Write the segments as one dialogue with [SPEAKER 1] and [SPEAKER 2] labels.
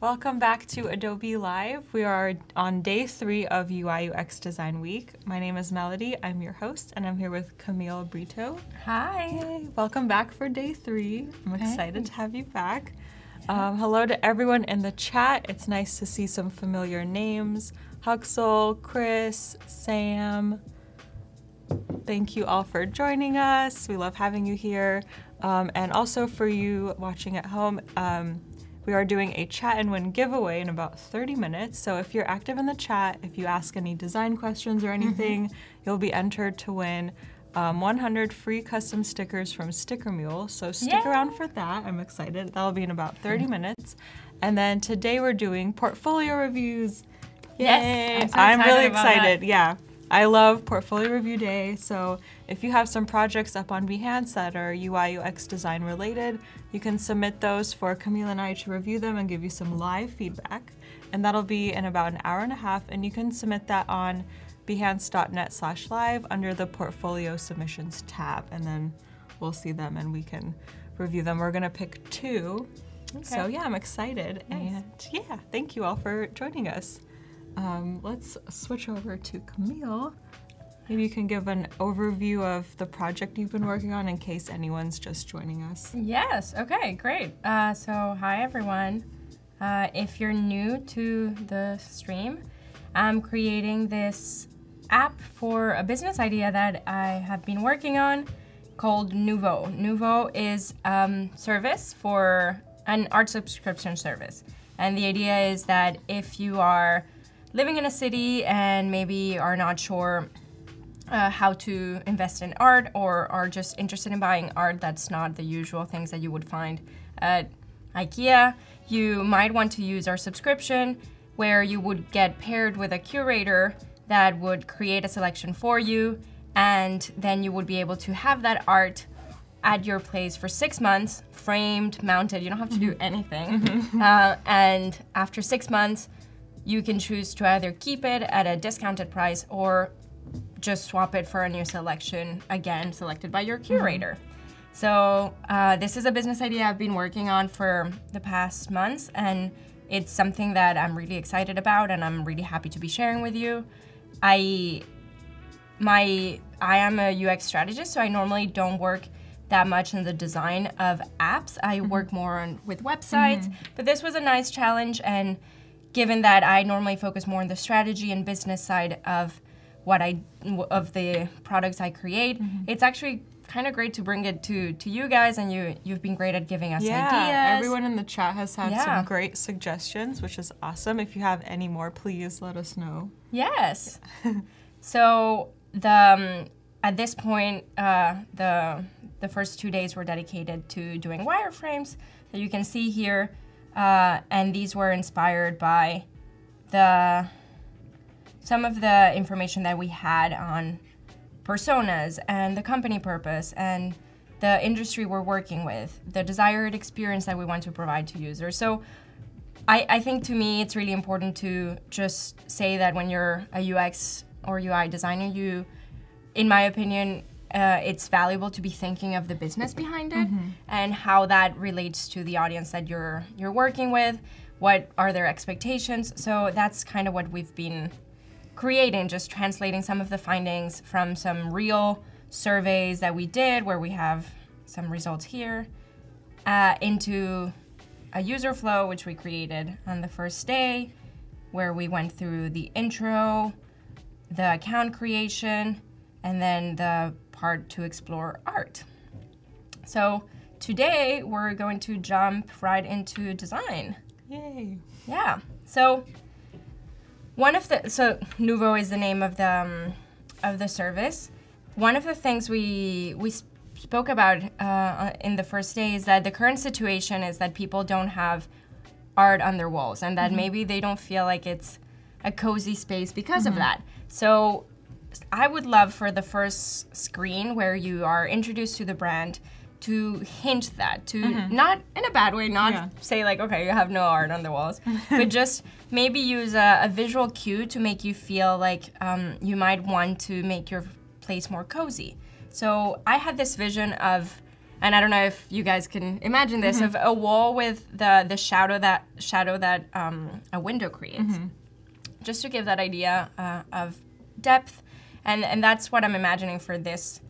[SPEAKER 1] Welcome back to Adobe Live. We are on day 3 of UI UX Design Week. My name is Melody, I'm your host, and I'm here with Camille Brito.
[SPEAKER 2] Hi.
[SPEAKER 1] Yay. Welcome back for day 3. I'm excited to have you back. Hello to everyone in the chat. It's nice to see some familiar names. Huxel, Chris, Sam. Thank you all for joining us. We love having you here. And also for you watching at home, we are doing a chat and win giveaway in about 30 minutes. So if you're active in the chat, if you ask any design questions or anything, you'll be entered to win 100 free custom stickers from Sticker Mule. So stick around for that. I'm excited. That'll be in about 30 minutes. And then today we're doing portfolio reviews. Yay!
[SPEAKER 2] Yes,
[SPEAKER 1] I'm really excited. Yeah. I love Portfolio Review Day, so if you have some projects up on Behance that are UI UX design related, you can submit those for Camille and I to review them and give you some live feedback. And that'll be in about an hour and a half, and you can submit that on behance.net/live under the Portfolio Submissions tab, and then we'll see them and we can review them. We're gonna pick 2. Okay. So yeah, I'm excited. Nice. And yeah, thank you all for joining us. Let's switch over to Camille. Maybe you can give an overview of the project you've been working on in case anyone's just joining us.
[SPEAKER 2] Yes, okay, great. So hi everyone. If you're new to the stream, I'm creating this app for a business idea that I have been working on called Nouveau. Nouveau is service for an art subscription service. And the idea is that if you are living in a city and maybe are not sure how to invest in art or are just interested in buying art that's not the usual things that you would find at IKEA, you might want to use our subscription where you would get paired with a curator that would create a selection for you, and then you would be able to have that art at your place for 6 months, framed, mounted, you don't have to do anything. And after 6 months, you can choose to either keep it at a discounted price or just swap it for a new selection, again, selected by your curator. So this is a business idea I've been working on for the past months, and it's something that I'm really excited about and I'm really happy to be sharing with you. I am a UX strategist, so I normally don't work that much in the design of apps. I work more with websites, but this was a nice challenge, and given that I normally focus more on the strategy and business side of of the products I create, it's actually kind of great to bring it to you guys, and you've been great at giving us ideas.
[SPEAKER 1] Everyone in the chat has had some great suggestions, which is awesome. If you have any more, please let us know.
[SPEAKER 2] Yes. So at this point, the first 2 days were dedicated to doing wireframes that you can see here. And these were inspired by some of the information that we had on personas and the company purpose and the industry we're working with, the desired experience that we want to provide to users. So I think to me it's really important to just say that when you're a UX or UI designer, in my opinion, it's valuable to be thinking of the business behind it and how that relates to the audience that you're working with. What are their expectations? So that's kind of what we've been creating, just translating some of the findings from some real surveys that we did, where we have some results here, into a user flow, which we created on the first day, where we went through the intro, the account creation, and then the part to explore art. So today we're going to jump right into design.
[SPEAKER 1] Yay.
[SPEAKER 2] Yeah. So Nouveau is the name of the service. One of the things we spoke about in the first day is that the current situation is that people don't have art on their walls, and that maybe they don't feel like it's a cozy space because of that. So I would love for the first screen where you are introduced to the brand to hint that, to not in a bad way, not say like, okay, you have no art on the walls, but just maybe use a visual cue to make you feel like you might want to make your place more cozy. So I had this vision of and I don't know if you guys can imagine this, of a wall with the shadow that a window creates. Just to give that idea of depth, and that's what I'm imagining for this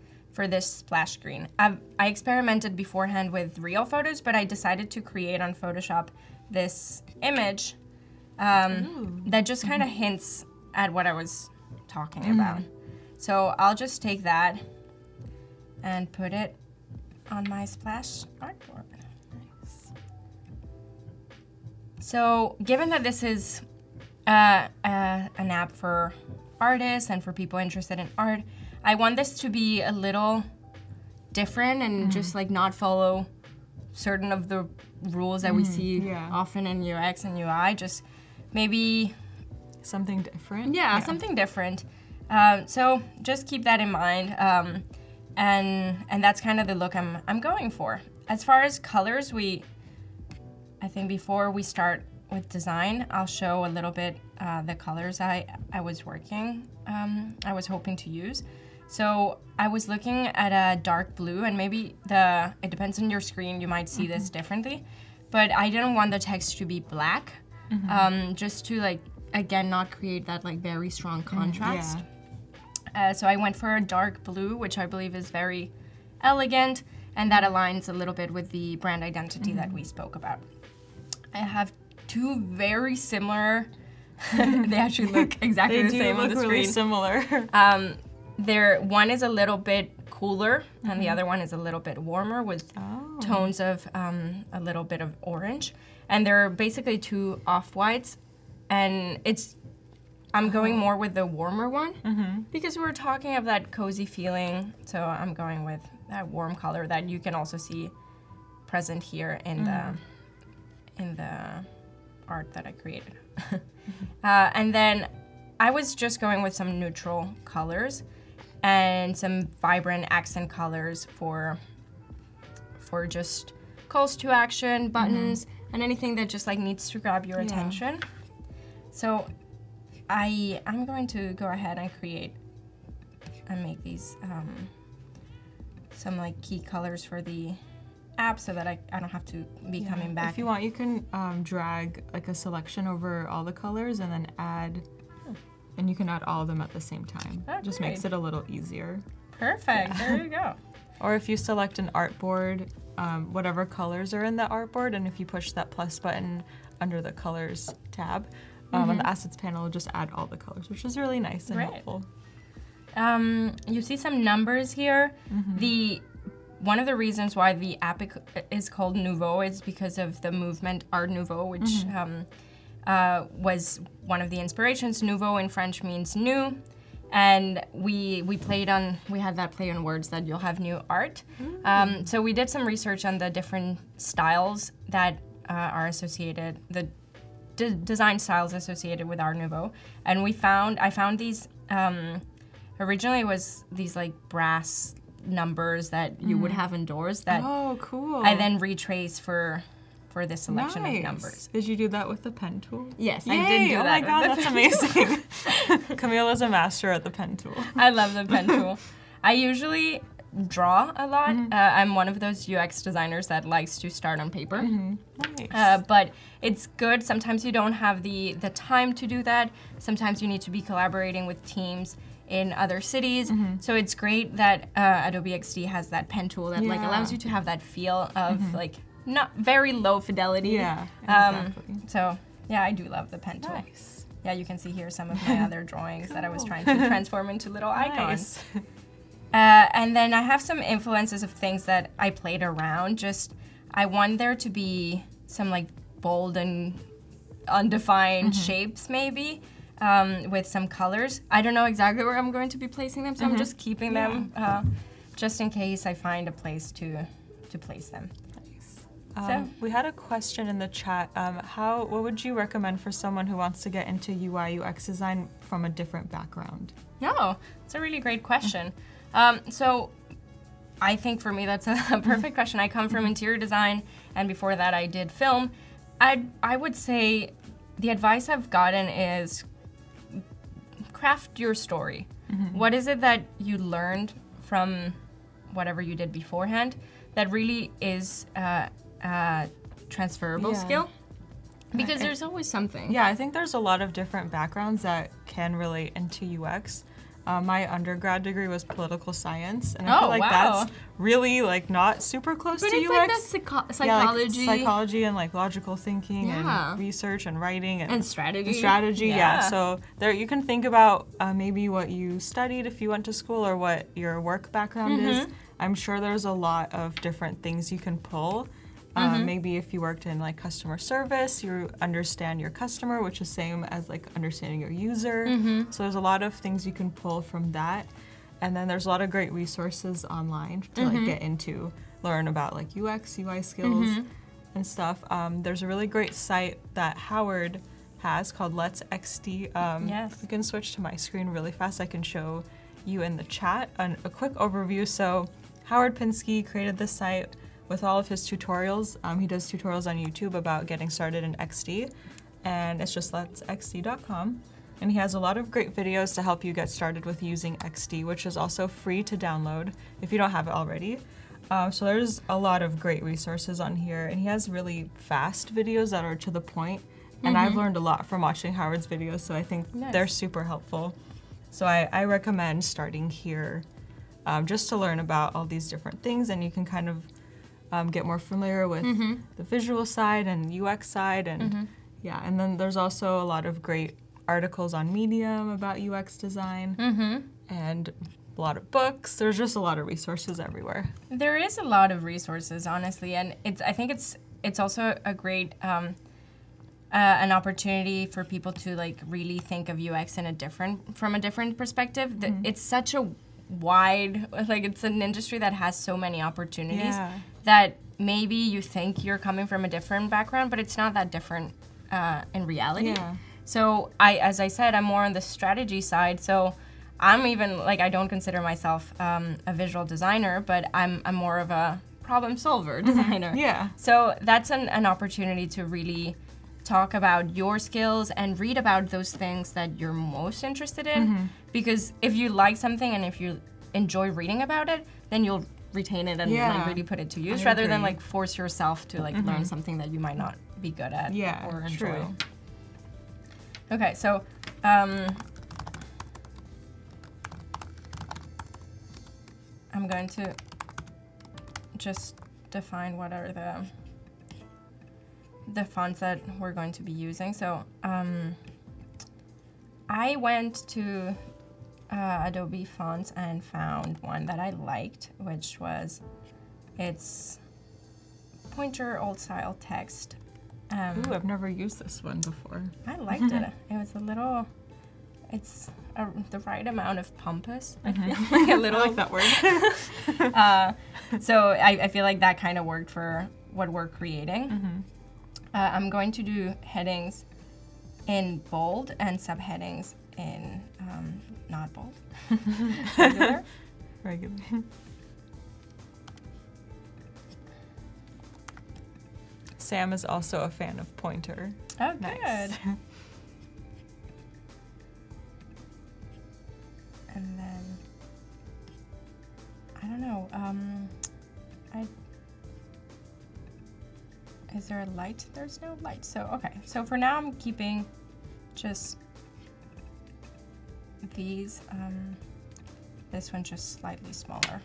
[SPEAKER 2] splash screen. I experimented beforehand with real photos, but I decided to create on Photoshop this image that just kind of hints at what I was talking about. So I'll just take that and put it on my splash artboard. Nice. So given that this is an app for artists and for people interested in art, I want this to be a little different and just like not follow certain of the rules that we see often in UX and UI, just maybe
[SPEAKER 1] something different.
[SPEAKER 2] Yeah, something different. So just keep that in mind, and that's kind of the look I'm going for. As far as colors, I think before we start with design, I'll show a little bit the colors I was hoping to use. So I was looking at a dark blue, and maybe it depends on your screen, you might see this differently, but I didn't want the text to be black, just to like, again, not create that like very strong contrast. So I went for a dark blue, which I believe is very elegant, and that aligns a little bit with the brand identity that we spoke about. I have two very similar, they actually look exactly the same on the screen.
[SPEAKER 1] They do look really similar.
[SPEAKER 2] One is a little bit cooler, and the other one is a little bit warmer with tones of a little bit of orange. And they're basically two off-whites, and I'm going more with the warmer one because we're talking of that cozy feeling. So I'm going with that warm color that you can also see present here in the art that I created. And then I was just going with some neutral colors and some vibrant accent colors for just calls to action, buttons, and anything that just like needs to grab your attention. So I'm going to go ahead and create and make these some like key colors for the app so that I don't have to be coming back.
[SPEAKER 1] If you want, you can drag like a selection over all the colors and then add, and you can add all of them at the same time.
[SPEAKER 2] Oh,
[SPEAKER 1] just
[SPEAKER 2] great.
[SPEAKER 1] makes it a little easier.
[SPEAKER 2] Perfect, there you go.
[SPEAKER 1] Or if you select an artboard, whatever colors are in the artboard, and if you push that plus button under the colors tab, on the assets panel, it'll just add all the colors, which is really nice and helpful.
[SPEAKER 2] You see some numbers here. One of the reasons why the app is called Nouveau is because of the movement Art Nouveau, which was one of the inspirations. Nouveau in French means new, and we had that play on words that you'll have new art. So we did some research on the different styles that are associated, the design styles associated with Art Nouveau, and I found these. Originally, it was these like brass numbers that you would have indoors that I then retrace for this selection of numbers.
[SPEAKER 1] Did you do that with the pen tool?
[SPEAKER 2] Yes,
[SPEAKER 1] Yay!
[SPEAKER 2] I did do that.
[SPEAKER 1] Oh my god, that's amazing. Camille is a master at the pen tool.
[SPEAKER 2] I love the pen tool. I usually draw a lot. I'm one of those UX designers that likes to start on paper.
[SPEAKER 1] Nice.
[SPEAKER 2] But it's good. Sometimes you don't have the time to do that. Sometimes you need to be collaborating with teams in other cities. So it's great that Adobe XD has that pen tool that like allows you to have that feel of like not very low fidelity.
[SPEAKER 1] Yeah, exactly.
[SPEAKER 2] So yeah, I do love the pen tool.
[SPEAKER 1] Nice.
[SPEAKER 2] Yeah, you can see here some of my other drawings that I was trying to transform into little icons. And then I have some influences of things that I played around. Just, I want there to be some like bold and undefined shapes maybe, with some colors. I don't know exactly where I'm going to be placing them, so I'm just keeping them just in case I find a place to place them.
[SPEAKER 1] So we had a question in the chat. What would you recommend for someone who wants to get into UI UX design from a different background?
[SPEAKER 2] Oh, it's a really great question. So I think for me that's a perfect question. I come from interior design, and before that I did film. I would say the advice I've gotten is craft your story. What is it that you learned from whatever you did beforehand? that really is a transferable skill. Because there's always something.
[SPEAKER 1] Yeah, I think there's a lot of different backgrounds that can relate into UX. My undergrad degree was political science, and I feel like that's really like not super close to UX.
[SPEAKER 2] But it's like that's psychology.
[SPEAKER 1] Yeah, like psychology and like logical thinking and research and writing and
[SPEAKER 2] strategy.
[SPEAKER 1] So there you can think about maybe what you studied if you went to school or what your work background is. I'm sure there's a lot of different things you can pull. Maybe if you worked in like customer service, you understand your customer, which is same as like understanding your user. So there's a lot of things you can pull from that. And then there's a lot of great resources online to like get into, learn about like UX, UI skills and stuff. There's a really great site that Howard has called Let's XD. You can switch to my screen really fast. I can show you in the chat a quick overview. So Howard Pinsky created this site with all of his tutorials. He does tutorials on YouTube about getting started in XD, and it's just letsxd.com. And he has a lot of great videos to help you get started with using XD, which is also free to download if you don't have it already. So there's a lot of great resources on here, and he has really fast videos that are to the point. And I've learned a lot from watching Howard's videos, so I think they're super helpful. So I recommend starting here just to learn about all these different things, and you can kind of get more familiar with the visual side and UX side, and and then there's also a lot of great articles on Medium about UX design, and a lot of books. There's just a lot of resources everywhere.
[SPEAKER 2] There is a lot of resources, honestly, and I think it's also a great an opportunity for people to like really think of UX in from a different perspective. It's such a wide, like it's an industry that has so many opportunities that maybe you think you're coming from a different background, but it's not that different in reality. So as I said, I'm more on the strategy side. So I'm even like, I don't consider myself a visual designer, but I'm more of a problem solver designer. So that's an opportunity to really talk about your skills and read about those things that you're most interested in. Because if you like something and if you enjoy reading about it, then you'll retain it and like really put it to use rather than like force yourself to like learn something that you might not be good at or enjoy. Okay, so I'm going to just define what are the fonts that we're going to be using. So I went to Adobe Fonts and found one that I liked, which was it's Pointer Old Style Text.
[SPEAKER 1] Ooh, I've never used this one before.
[SPEAKER 2] I liked it. It was a little, it's the right amount of pompous. I feel like a little.
[SPEAKER 1] I like that word.
[SPEAKER 2] So I feel like that kind of worked for what we're creating. I'm going to do headings in bold and subheadings in not bold.
[SPEAKER 1] Regular. Sam is also a fan of Pointer.
[SPEAKER 2] Oh,
[SPEAKER 1] nice.
[SPEAKER 2] Good. And then, I don't know, is there a light? There's no light. So, okay. So for now, I'm keeping just these, this one just slightly smaller.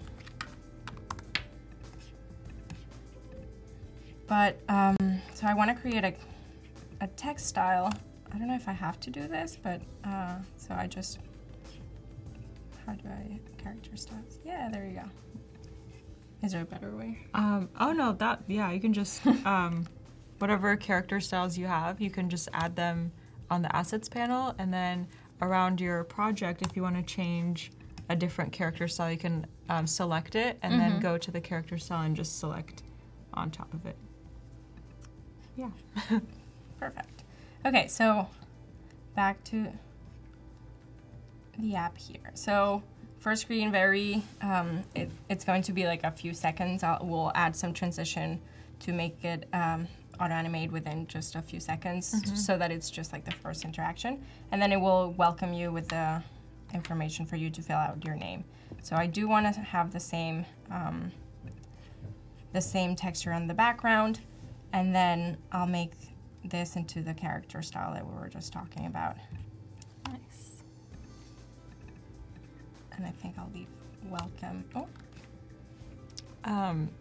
[SPEAKER 2] But, so I want to create a text style. I don't know if I have to do this, but, so I just, how do I, character styles? Yeah, there you go. Is there a better way?
[SPEAKER 1] Oh no, you can just, whatever character styles you have, you can just add them on the assets panel, and then around your project, if you want to change a different character style, you can select it, and then go to the character style and just select on top of it. Yeah.
[SPEAKER 2] Perfect. Okay, so back to the app here. So first screen, it's going to be like a few seconds. We'll add some transition to make it auto-animate within just a few seconds so that it's just like the first interaction. And then it will welcome you with the information for you to fill out your name. So I do want to have the same the same texture on the background, and then I'll make this into the character style that we were just talking about.
[SPEAKER 1] Nice.
[SPEAKER 2] And I think I'll leave welcome. Oh.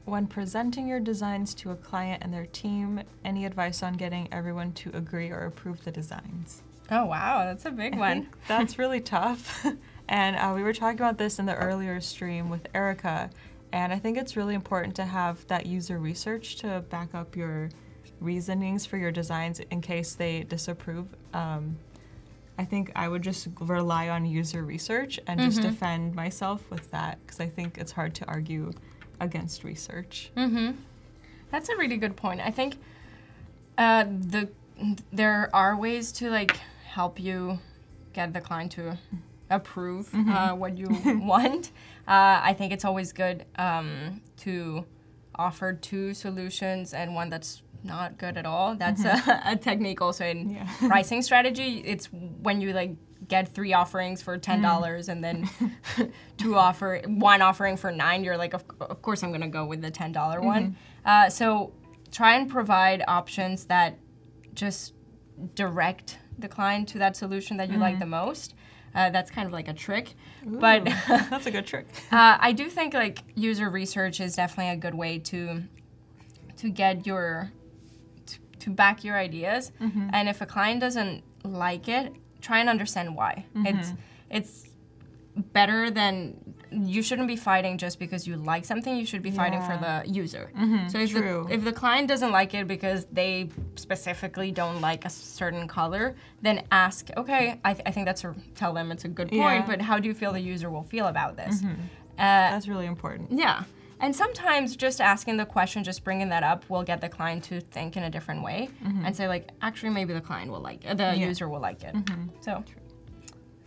[SPEAKER 1] When presenting your designs to a client and their team, any advice on getting everyone to agree or approve the designs?
[SPEAKER 2] Oh, wow, that's a big one.
[SPEAKER 1] think that's really tough. And we were talking about this in the earlier stream with Erica, and I think it's really important to have that user research to back up your reasonings for your designs in case they disapprove. I think I would just rely on user research and just defend myself with that, because I think it's hard to argue against research.
[SPEAKER 2] That's a really good point. I think there are ways to like help you get the client to approve what you want. I think it's always good to offer two solutions and one that's not good at all. That's a technique also in pricing strategy. It's when you like get 3 offerings for $10 and then one offering for $9, you're like, of course I'm gonna go with the $10 one. So try and provide options that just direct the client to that solution that you like the most. That's kind of like a trick.
[SPEAKER 1] Ooh,
[SPEAKER 2] but
[SPEAKER 1] that's a good trick.
[SPEAKER 2] I do think like user research is definitely a good way to get to back your ideas. And if a client doesn't like it, try and understand why. It's better than, you shouldn't be fighting just because you like something, you should be fighting for the user. So if the client doesn't like it because they specifically don't like a certain color, then ask, okay, I think tell them it's a good point, but how do you feel the user will feel about this?
[SPEAKER 1] That's really important.
[SPEAKER 2] Yeah. And sometimes just asking the question, just bringing that up, will get the client to think in a different way and say like, actually, maybe the client will like it, the user will like it. So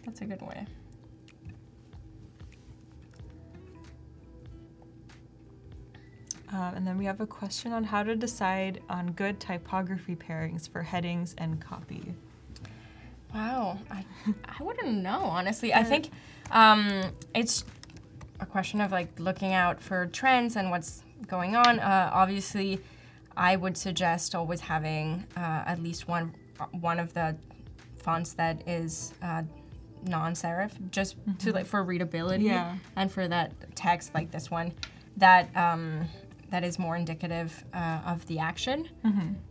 [SPEAKER 2] that's a good way.
[SPEAKER 1] And then we have a question on how to decide on good typography pairings for headings and copy.
[SPEAKER 2] Wow, I wouldn't know, honestly. I think it's a question of like looking out for trends and what's going on. Obviously, I would suggest always having at least one of the fonts that is non-serif, just to like for readability and for that text like this one that is more indicative of the action,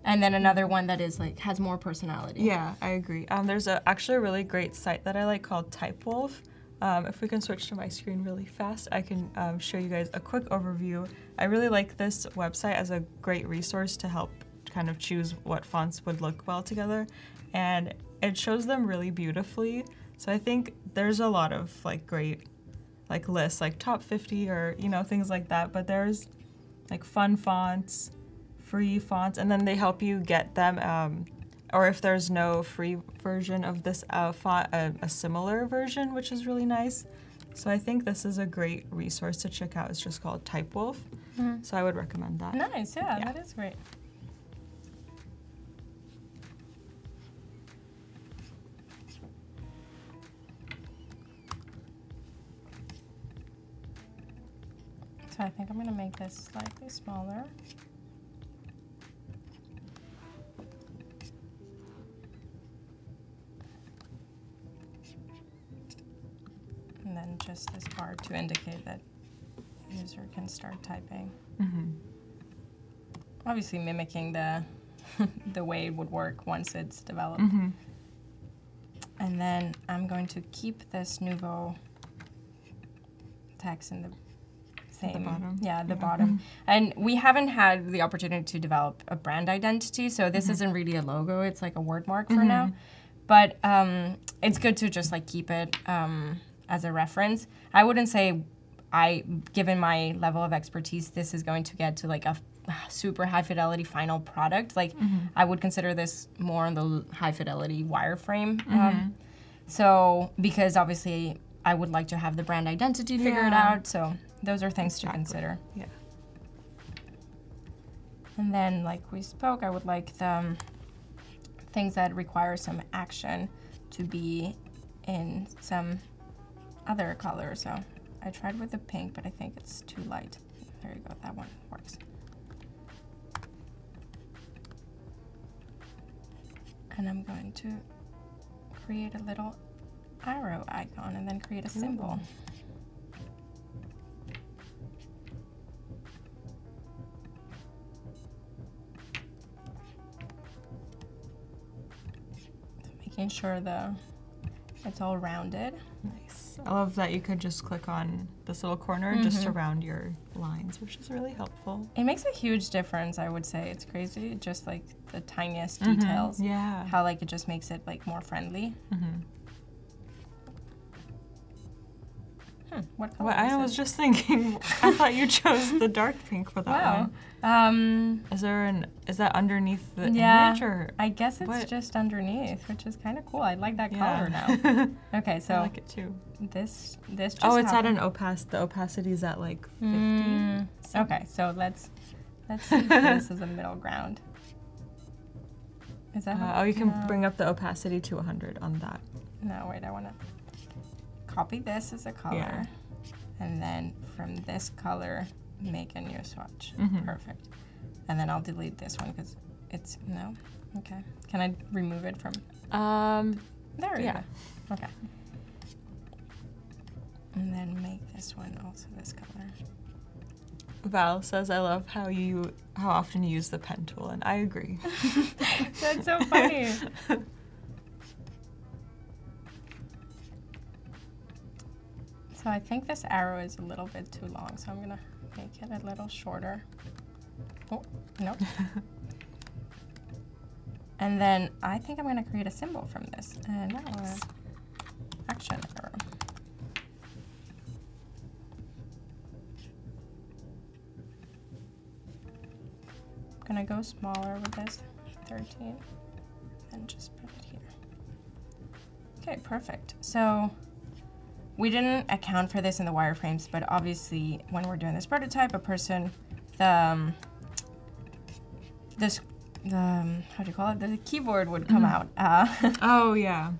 [SPEAKER 2] and then another one that is like has more personality.
[SPEAKER 1] Yeah, I agree. There's actually a really great site that I like called Typewolf. If we can switch to my screen really fast, I can show you guys a quick overview. I really like this website as a great resource to help kind of choose what fonts would look well together, and it shows them really beautifully. So I think there's a lot of like great like lists, like top 50 or things like that, but there's like fun fonts, free fonts, and then they help you get them, or if there's no free version of this font, a similar version, which is really nice. So I think this is a great resource to check out. It's just called Typewolf. So I would recommend that.
[SPEAKER 2] Nice, yeah, that is great. So I think I'm gonna make this slightly smaller. And then just this bar to indicate that the user can start typing. Obviously mimicking the the way it would work once it's developed. And then I'm going to keep this nouveau text in the same,
[SPEAKER 1] the bottom.
[SPEAKER 2] Yeah, the bottom. And we haven't had the opportunity to develop a brand identity, so this isn't really a logo, it's like a word mark for now. But it's good to just like keep it as a reference. I wouldn't say, given my level of expertise, this is going to get to like a super high fidelity final product. Like I would consider this more on the high fidelity wireframe. So because obviously I would like to have the brand identity figured out, so those are things to consider.
[SPEAKER 1] Yeah.
[SPEAKER 2] And then, like we spoke, I would like the things that require some action to be in some other color. So I tried with the pink, but I think it's too light. There you go, that one works. And I'm going to create a little arrow icon and then create a symbol. So making sure it's all rounded.
[SPEAKER 1] Nice. I love that you could just click on this little corner just to round your lines, which is really helpful.
[SPEAKER 2] It makes a huge difference, I would say. It's crazy, just like the tiniest details.
[SPEAKER 1] Yeah.
[SPEAKER 2] How like it just makes it like more friendly. What color
[SPEAKER 1] I was just thinking, I thought you chose the dark pink for that one. Is that underneath the image, or?
[SPEAKER 2] I guess it's just underneath, which is kind of cool. I like that color now. Okay, so
[SPEAKER 1] I like it too.
[SPEAKER 2] This just
[SPEAKER 1] it's at an the opacity is at like 50.
[SPEAKER 2] Okay, so let's see this as a middle ground. Is that
[SPEAKER 1] you can bring up the opacity to 100 on that.
[SPEAKER 2] No, wait, I want to copy this as a color, and then from this color, make a new swatch. Perfect. And then I'll delete this one because it's, no? Okay. Can I remove it from? There we go. Okay. And then make this one also this color.
[SPEAKER 1] Val says, I love how often you use the pen tool, and I agree.
[SPEAKER 2] That's so funny. So I think this arrow is a little bit too long, so I'm gonna make it a little shorter. Oh, nope. And then I think I'm gonna create a symbol from this, and action arrow. I'm gonna go smaller with this, 13, and just put it here. Okay, perfect. So we didn't account for this in the wireframes, but obviously when we're doing this prototype, the how do you call it? The keyboard would come out.
[SPEAKER 1] Oh yeah.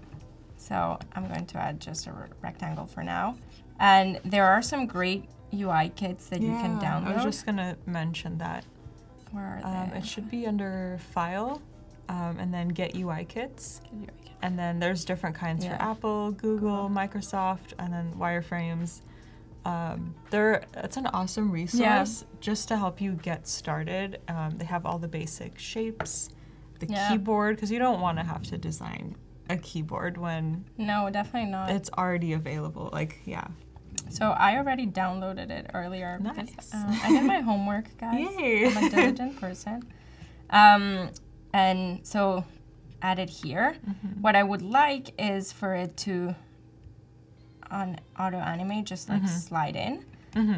[SPEAKER 2] So I'm going to add just a rectangle for now. And there are some great UI kits that you can download.
[SPEAKER 1] I was just gonna mention that.
[SPEAKER 2] Where are they?
[SPEAKER 1] It should be under File, and then Get UI Kits. And then there's different kinds for Apple, Google, Microsoft, and then wireframes. It's an awesome resource just to help you get started. They have all the basic shapes, the keyboard, because you don't want to have to design a keyboard when
[SPEAKER 2] no, definitely not.
[SPEAKER 1] It's already available.
[SPEAKER 2] So I already downloaded it earlier.
[SPEAKER 1] Nice.
[SPEAKER 2] Because, I did my homework, guys.
[SPEAKER 1] Yay.
[SPEAKER 2] I'm a diligent person. And so add it here. What I would like is for it to, on auto animate, just like slide in.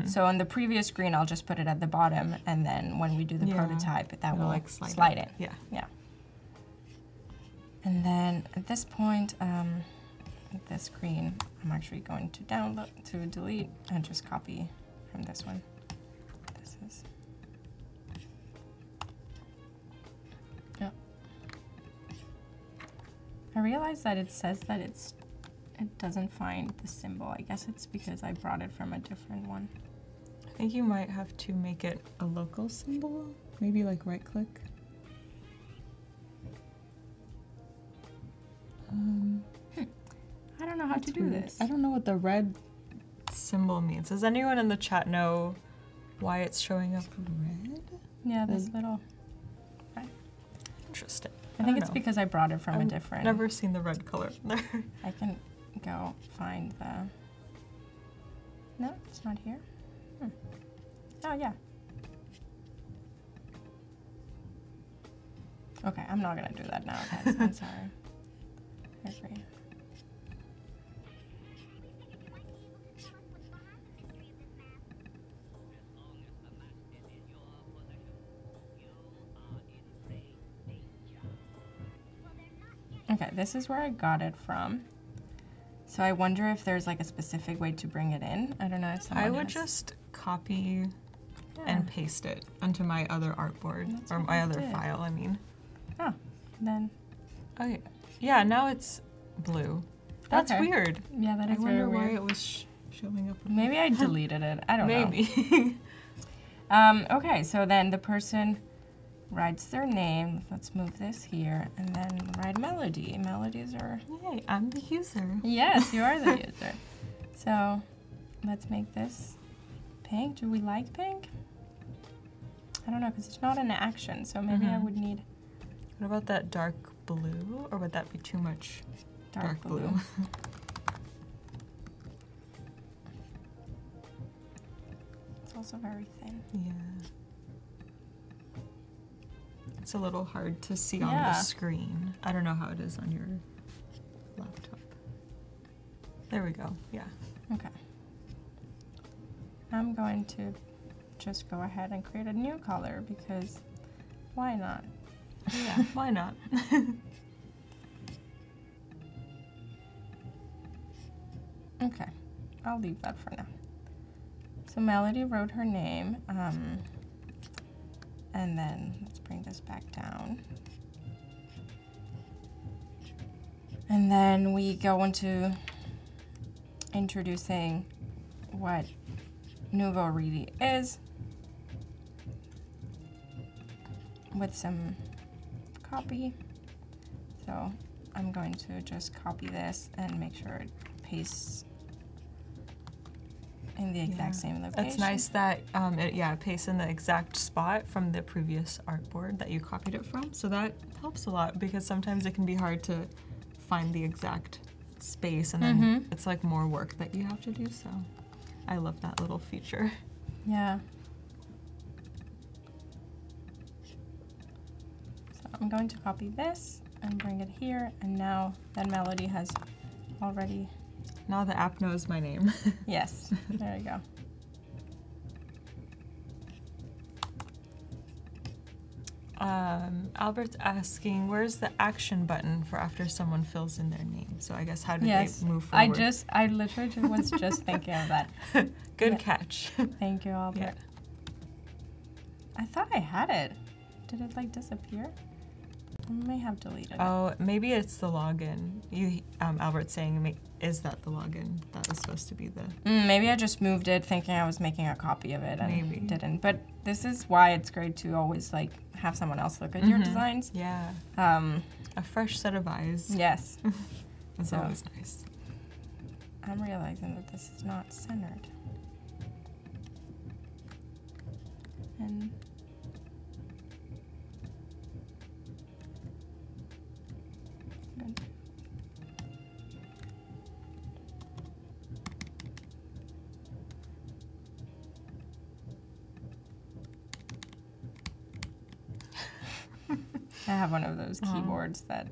[SPEAKER 2] So on the previous screen, I'll just put it at the bottom, and then when we do the prototype, that will like slide in. Yeah. And then at this point, at this screen, I'm actually going to delete and just copy from this one. This is. I realized that it says that it doesn't find the symbol. I guess it's because I brought it from a different one.
[SPEAKER 1] I think you might have to make it a local symbol. Maybe like right click.
[SPEAKER 2] I don't know how to do this.
[SPEAKER 1] I don't know what the red symbol means. Does anyone in the chat know why it's showing up red?
[SPEAKER 2] Yeah, this little.
[SPEAKER 1] Interesting.
[SPEAKER 2] I think it's because I brought it from a different.
[SPEAKER 1] Never seen the red color there.
[SPEAKER 2] I can go find the. No, it's not here. Oh yeah. Okay, I'm not gonna do that now, guys. I'm sorry. I agree. Okay, this is where I got it from. So I wonder if there's like a specific way to bring it in. I don't know if someone
[SPEAKER 1] I would just copy and paste it onto my other artboard, or my other file, I mean.
[SPEAKER 2] Oh, then.
[SPEAKER 1] Oh, yeah, now it's blue. That's weird.
[SPEAKER 2] Yeah, that is
[SPEAKER 1] I
[SPEAKER 2] very
[SPEAKER 1] wonder
[SPEAKER 2] weird.
[SPEAKER 1] why it was showing up.
[SPEAKER 2] Maybe I deleted it. I don't know.
[SPEAKER 1] Maybe.
[SPEAKER 2] Okay, so then the person writes their name. Let's move this here, and then write melody. Melodies are...
[SPEAKER 1] Yay, I'm the user.
[SPEAKER 2] Yes, you are the user. So let's make this pink. Do we like pink? I don't know, because it's not an action, so maybe I would need...
[SPEAKER 1] What about that dark blue, or would that be too much dark blue?
[SPEAKER 2] It's also very thin.
[SPEAKER 1] Yeah. It's a little hard to see on the screen. I don't know how it is on your laptop. There we go, yeah.
[SPEAKER 2] Okay. I'm going to just go ahead and create a new color because why not?
[SPEAKER 1] Yeah, why not?
[SPEAKER 2] Okay, I'll leave that for now. So Melody wrote her name, and then let's bring this back down. And then we go into introducing what Nouveau really is with some copy. So I'm going to just copy this and make sure it pastes in the exact same location.
[SPEAKER 1] That's nice that it pastes in the exact spot from the previous artboard that you copied it from. So that helps a lot because sometimes it can be hard to find the exact space and then it's like more work that you have to do. So I love that little feature.
[SPEAKER 2] Yeah. So I'm going to copy this and bring it here, and now that Melody has already...
[SPEAKER 1] Now the app knows my name.
[SPEAKER 2] Yes, there you go.
[SPEAKER 1] Albert's asking, where's the action button for after someone fills in their name? So I guess how do they move forward?
[SPEAKER 2] I literally was just thinking of that.
[SPEAKER 1] Good catch.
[SPEAKER 2] Thank you, Albert.
[SPEAKER 1] Yeah.
[SPEAKER 2] I thought I had it. Did it like disappear? I may have deleted it.
[SPEAKER 1] Oh, maybe it's the login. Albert's saying, is that the login? That was supposed to be the...
[SPEAKER 2] Maybe I just moved it thinking I was making a copy of it and didn't. But this is why it's great to always like have someone else look at your designs.
[SPEAKER 1] Yeah. A fresh set of eyes.
[SPEAKER 2] Yes.
[SPEAKER 1] It's always nice.
[SPEAKER 2] I'm realizing that this is not centered. And good. I have one of those keyboards that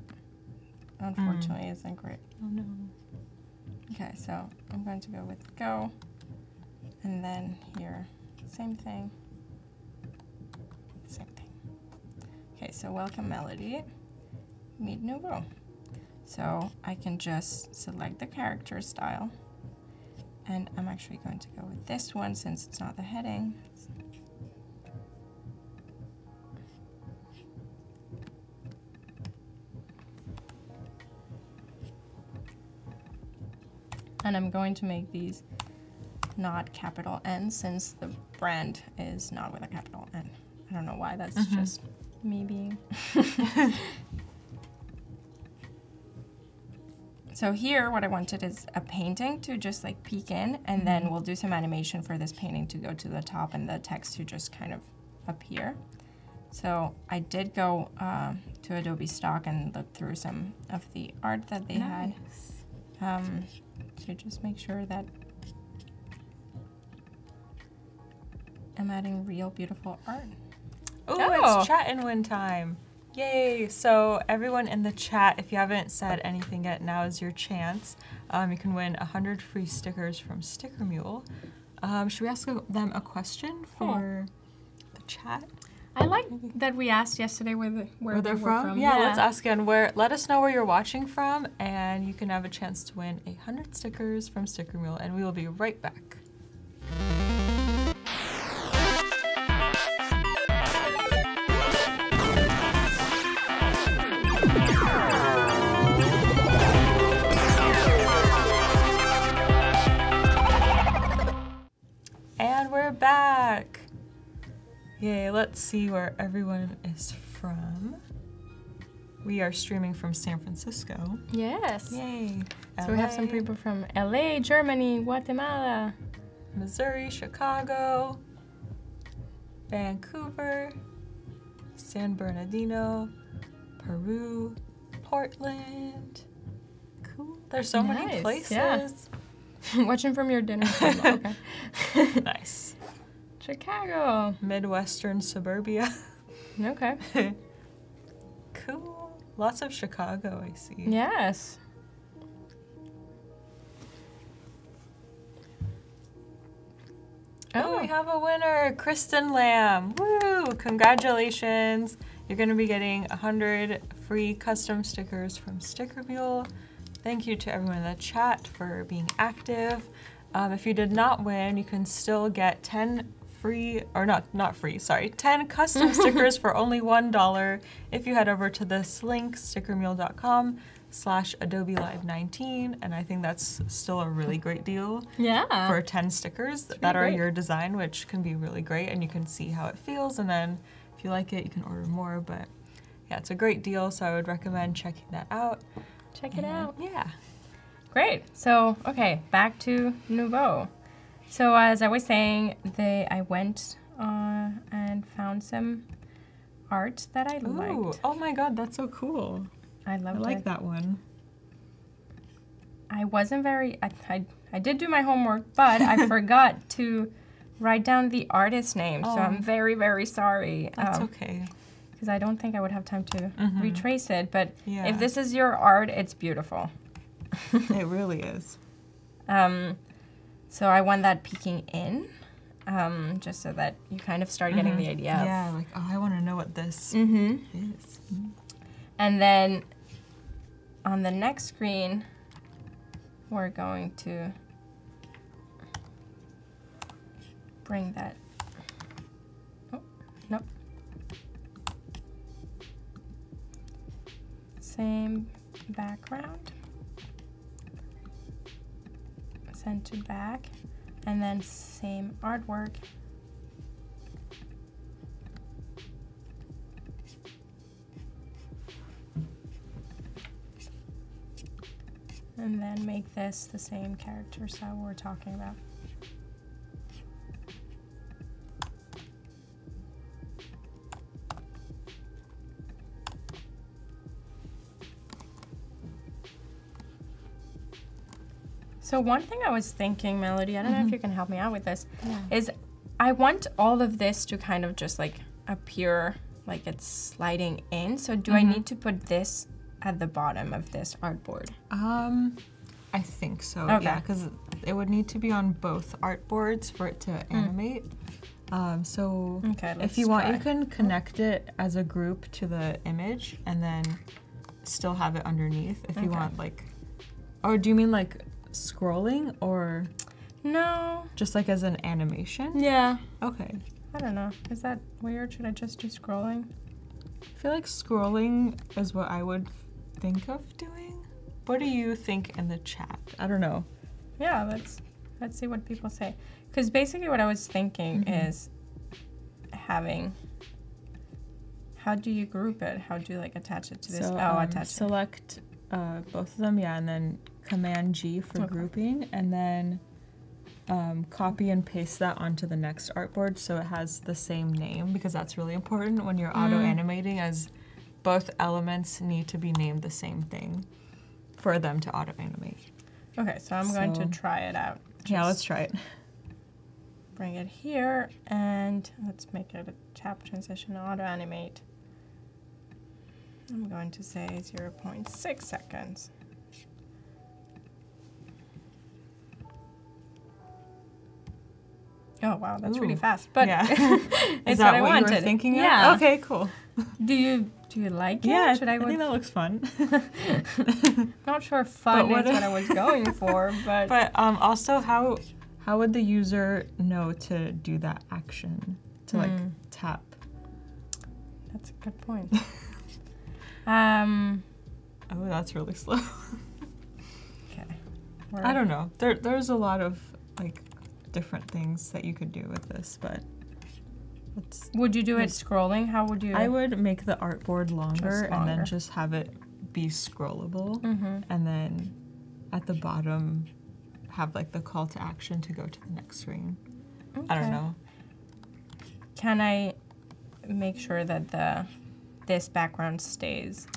[SPEAKER 2] unfortunately isn't great.
[SPEAKER 1] Oh no.
[SPEAKER 2] Okay, so I'm going to go with go, and then here, same thing, same thing. Okay, so welcome Melody, meet Nouveau. So I can just select the character style, and I'm actually going to go with this one since it's not the heading. And I'm going to make these not capital N since the brand is not with a capital N. I don't know why, that's just me being. So here what I wanted is a painting to just like peek in, and then we'll do some animation for this painting to go to the top and the text to just kind of appear. So I did go to Adobe Stock and look through some of the art that they had. To just make sure that I'm adding real beautiful art.
[SPEAKER 1] Oh, it's chat and win time. Yay! So everyone in the chat, if you haven't said anything yet, now is your chance. You can win 100 free stickers from Sticker Mule. Should we ask them a question for the chat?
[SPEAKER 2] I like that we asked yesterday where they're from.
[SPEAKER 1] Yeah, let's ask again. Let us know where you're watching from, and you can have a chance to win 100 stickers from Sticker Mule, and we will be right back. And we're back. Yay, let's see where everyone is from. We are streaming from San Francisco.
[SPEAKER 2] Yes.
[SPEAKER 1] Yay.
[SPEAKER 2] So we have some people from LA, Germany, Guatemala,
[SPEAKER 1] Missouri, Chicago, Vancouver, San Bernardino, Peru, Portland. Cool. There's so many places.
[SPEAKER 2] Yeah. Watching from your dinner table. Okay.
[SPEAKER 1] Nice.
[SPEAKER 2] Chicago.
[SPEAKER 1] Midwestern suburbia.
[SPEAKER 2] Okay.
[SPEAKER 1] Cool. Lots of Chicago, I see.
[SPEAKER 2] Yes.
[SPEAKER 1] Oh, we have a winner, Kristen Lamb. Woo! Congratulations. You're going to be getting 100 free custom stickers from Sticker Mule. Thank you to everyone in the chat for being active. If you did not win, you can still get 10 free, or not free, sorry, 10 custom stickers for only $1 if you head over to this link, stickermule.com/Adobe Live 19, and I think that's still a really great deal.
[SPEAKER 2] Yeah.
[SPEAKER 1] For 10 stickers that are your design, which can be really great, and you can see how it feels, and then if you like it, you can order more, but yeah, it's a great deal, so I would recommend checking that out.
[SPEAKER 2] Check it out.
[SPEAKER 1] Yeah.
[SPEAKER 2] Great. So, okay, back to Nouveau. So as I was saying, I went and found some art that I liked.
[SPEAKER 1] Oh my god, that's so cool.
[SPEAKER 2] I loved it.
[SPEAKER 1] I like that one.
[SPEAKER 2] I wasn't very, I did do my homework, but I forgot to write down the artist's name, so I'm very, very sorry.
[SPEAKER 1] That's okay.
[SPEAKER 2] Because I don't think I would have time to retrace it, but
[SPEAKER 1] Yeah.
[SPEAKER 2] if this is your art, it's beautiful.
[SPEAKER 1] It really is.
[SPEAKER 2] So I want that peeking in, just so that you kind of start getting the idea of.
[SPEAKER 1] Yeah, like, oh, I want to know what this is.
[SPEAKER 2] And then on the next screen, we're going to bring that. Oh, nope. Same background. Send to back, and then same artwork. And then make this the same character style we're talking about. So one thing I was thinking, Melody, I don't know if you can help me out with this, is I want all of this to kind of just like appear like it's sliding in. So do I need to put this at the bottom of this artboard?
[SPEAKER 1] I think so,
[SPEAKER 2] Okay.
[SPEAKER 1] yeah, because it would need to be on both artboards for it to animate. So if you want, you can connect it as a group to the image and then still have it underneath if you want, like, or do you mean like scrolling or
[SPEAKER 2] No.
[SPEAKER 1] just like as an animation?
[SPEAKER 2] Yeah.
[SPEAKER 1] Okay.
[SPEAKER 2] I don't know. Is that weird? Should I just do scrolling?
[SPEAKER 1] I feel like scrolling is what I would think of doing. What do you think in the chat? I don't know.
[SPEAKER 2] Yeah, let's see what people say. Because basically what I was thinking is having, how do you group it? How do you like attach it to this?
[SPEAKER 1] So,
[SPEAKER 2] attach it.
[SPEAKER 1] select both of them, yeah, and then Command G for grouping, and then copy and paste that onto the next artboard so it has the same name, because that's really important when you're auto-animating, as both elements need to be named the same thing for them to auto-animate.
[SPEAKER 2] Okay, so I'm going to try it out.
[SPEAKER 1] Yeah, let's try it.
[SPEAKER 2] Bring it here, and let's make it a tap transition auto-animate. I'm going to say 0.6 seconds. Oh wow, that's really fast. But
[SPEAKER 1] yeah.
[SPEAKER 2] it's
[SPEAKER 1] Is that
[SPEAKER 2] what I
[SPEAKER 1] what
[SPEAKER 2] wanted.
[SPEAKER 1] you were thinking of?
[SPEAKER 2] Yeah.
[SPEAKER 1] Okay, cool.
[SPEAKER 2] Do you like it?
[SPEAKER 1] Yeah,
[SPEAKER 2] Should
[SPEAKER 1] I think that looks fun.
[SPEAKER 2] Not sure fun
[SPEAKER 1] But
[SPEAKER 2] is what I was going for, but
[SPEAKER 1] But also, how would the user know to do that action, to like tap?
[SPEAKER 2] that's a good point.
[SPEAKER 1] Oh, that's really slow.
[SPEAKER 2] Okay.
[SPEAKER 1] I don't know. There's a lot of like different things that you could do with this, but
[SPEAKER 2] Would you do it scrolling? How would you?
[SPEAKER 1] I would make the artboard longer and then
[SPEAKER 2] longer.
[SPEAKER 1] just have it be scrollable.
[SPEAKER 2] Mm-hmm.
[SPEAKER 1] And then at the bottom, have like the call to action to go to the next screen.
[SPEAKER 2] Okay.
[SPEAKER 1] I don't know.
[SPEAKER 2] Can I make sure that this background stays?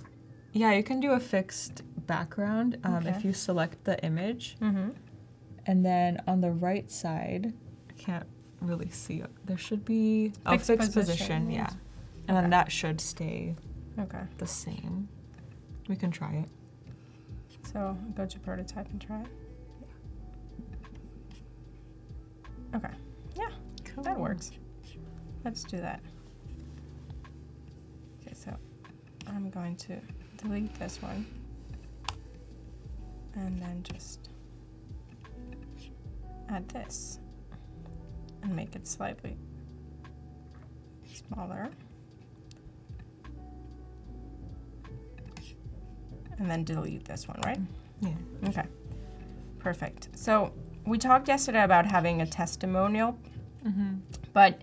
[SPEAKER 1] Yeah, you can do a fixed background
[SPEAKER 2] Okay.
[SPEAKER 1] if you select the image.
[SPEAKER 2] Mm-hmm.
[SPEAKER 1] And then on the right side, I can't really see it. There should be a
[SPEAKER 2] Fixed
[SPEAKER 1] fixed
[SPEAKER 2] position,
[SPEAKER 1] position, yeah.
[SPEAKER 2] yes.
[SPEAKER 1] And then
[SPEAKER 2] Okay.
[SPEAKER 1] that should stay
[SPEAKER 2] Okay.
[SPEAKER 1] the same. We can try it.
[SPEAKER 2] So go to prototype and try it. Okay. Yeah,
[SPEAKER 1] Cool.
[SPEAKER 2] that works. Let's do that. Okay, so I'm going to delete this one and then just add this and make it slightly smaller. And then delete this one, right?
[SPEAKER 1] Yeah.
[SPEAKER 2] Okay, perfect. So we talked yesterday about having a testimonial,
[SPEAKER 1] Mm-hmm.
[SPEAKER 2] but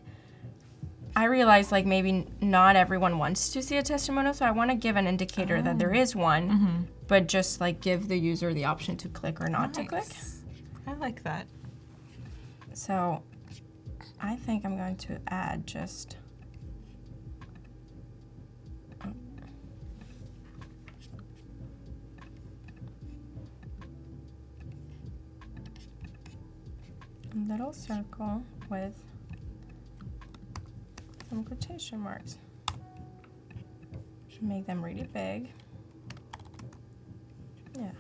[SPEAKER 2] I realized like maybe not everyone wants to see a testimonial, so I want to give an indicator that there is one,
[SPEAKER 1] Mm-hmm.
[SPEAKER 2] but just like give the user the option to click or not to click.
[SPEAKER 1] I like that.
[SPEAKER 2] So I think I'm going to add just a little circle with some quotation marks. Make them really big. Yeah.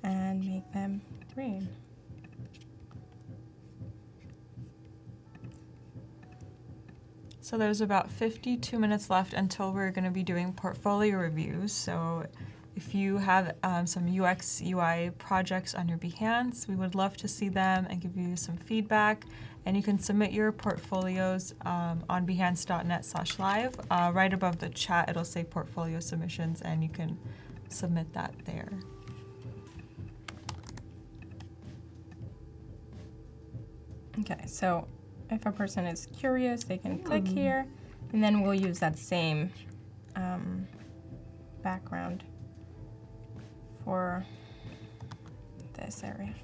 [SPEAKER 2] And make them green.
[SPEAKER 1] So there's about 52 minutes left until we're going to be doing portfolio reviews. So if you have some UX UI projects on your Behance, we would love to see them and give you some feedback. And you can submit your portfolios on behance.net/live. Right above the chat, it'll say portfolio submissions, and you can submit that there.
[SPEAKER 2] Okay, so if a person is curious, they can click here, and then we'll use that same background for this area.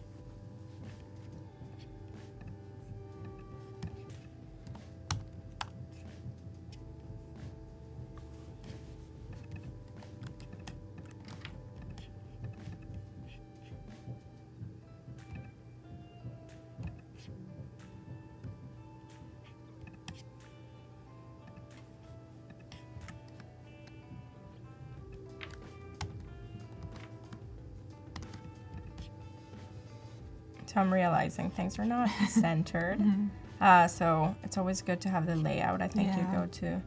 [SPEAKER 2] So I'm realizing things are not centered. So it's always good to have the layout. I think you
[SPEAKER 1] Yeah.
[SPEAKER 2] go to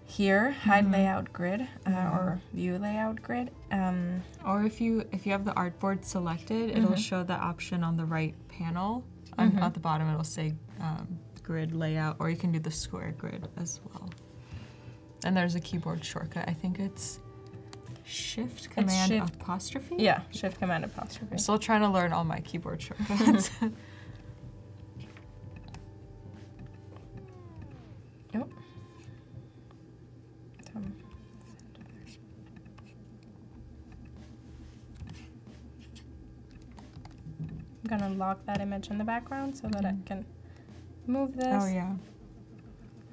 [SPEAKER 2] here, hide layout grid, or view layout grid.
[SPEAKER 1] Or if you have the artboard selected, it'll show the option on the right panel. At the bottom, it'll say grid layout, or you can do the square grid as well. And there's a keyboard shortcut. I think it's Shift Command
[SPEAKER 2] Shift.
[SPEAKER 1] apostrophe.
[SPEAKER 2] Yeah, Shift Command apostrophe.
[SPEAKER 1] I'm still trying to learn all my keyboard shortcuts.
[SPEAKER 2] Oh. I'm gonna lock that image in the background so that I can move this.
[SPEAKER 1] Oh yeah.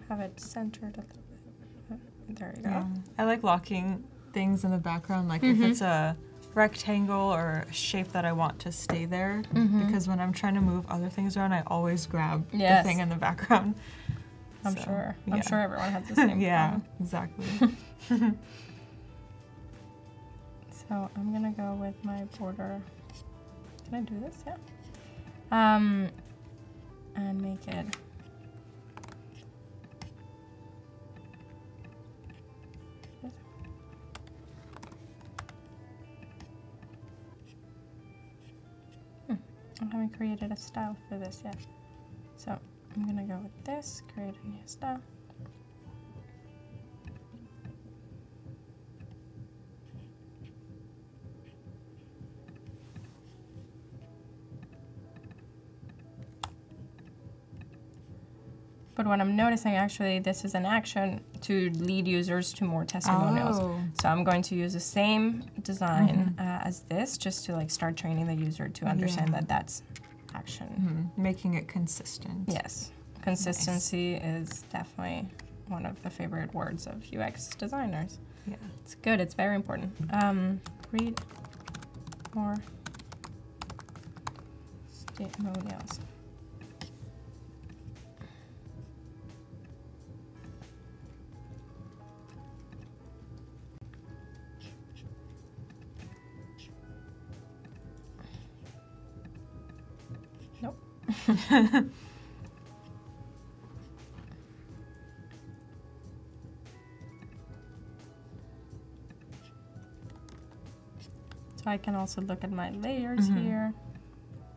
[SPEAKER 2] Have it centered a little bit. There you go.
[SPEAKER 1] Yeah. I like locking things in the background, like if it's a rectangle or a shape that I want to stay there, because when I'm trying to move other things around, I always grab the thing in the background.
[SPEAKER 2] I'm
[SPEAKER 1] So,
[SPEAKER 2] sure.
[SPEAKER 1] yeah.
[SPEAKER 2] I'm sure everyone has the same
[SPEAKER 1] Yeah,
[SPEAKER 2] problem.
[SPEAKER 1] exactly.
[SPEAKER 2] So I'm gonna go with my border. Can I do this? Yeah. And make it I haven't created a style for this yet. So I'm gonna go with this, create a new style. But what I'm noticing, actually, this is an action to lead users to more testimonials.
[SPEAKER 1] Oh.
[SPEAKER 2] So I'm going to use the same design as this, just to like start training the user to understand that that's action.
[SPEAKER 1] Making it consistent.
[SPEAKER 2] Yes. Consistency is definitely one of the favorite words of UX designers.
[SPEAKER 1] Yeah.
[SPEAKER 2] It's good. It's very important. Read more testimonials. Nope. So I can also look at my layers here.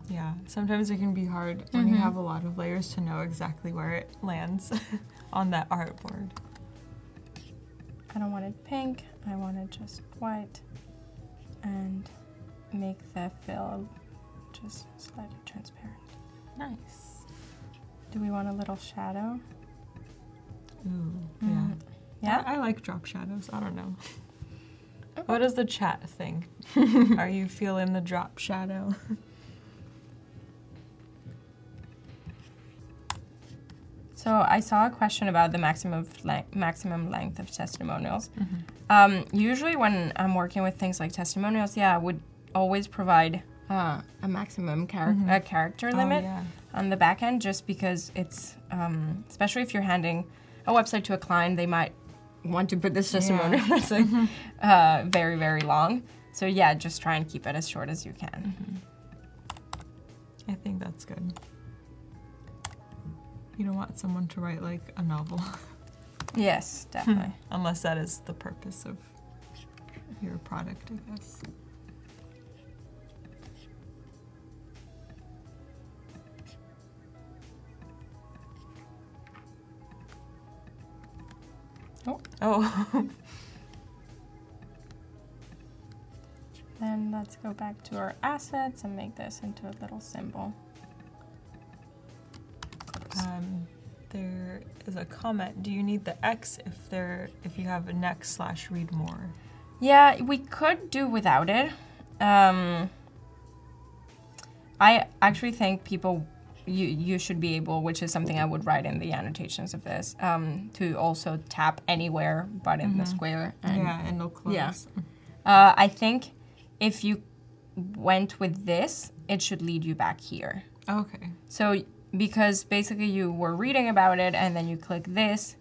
[SPEAKER 1] Yeah, sometimes it can be hard when you have a lot of layers to know exactly where it lands on that artboard.
[SPEAKER 2] I don't want it pink, I want it just white, and make the fill just slightly transparent.
[SPEAKER 1] Nice.
[SPEAKER 2] Do we want a little shadow?
[SPEAKER 1] Ooh, yeah.
[SPEAKER 2] Yeah?
[SPEAKER 1] I like drop shadows, I don't know. What does the chat think? Are you feeling the drop shadow?
[SPEAKER 2] So I saw a question about the maximum length of testimonials. Usually when I'm working with things like testimonials, I would always provide a maximum character limit on the back end, just because it's, especially if you're handing a website to a client, they might want to put this testimonial that's like very, very long. So yeah, just try and keep it as short as you can.
[SPEAKER 1] I think that's good. You don't want someone to write like a novel.
[SPEAKER 2] Yes, definitely.
[SPEAKER 1] Unless that is the purpose of your product, I guess. Oh.
[SPEAKER 2] Then let's go back to our assets and make this into a little symbol.
[SPEAKER 1] There is a comment. Do you need the X if you have a next/read more?
[SPEAKER 2] Yeah, we could do without it. I actually think you should be able, which is something I would write in the annotations of this, to also tap anywhere but in the square.
[SPEAKER 1] And it'll close.
[SPEAKER 2] Yeah. I think if you went with this, it should lead you back here.
[SPEAKER 1] Okay.
[SPEAKER 2] So because basically you were reading about it and then you click this,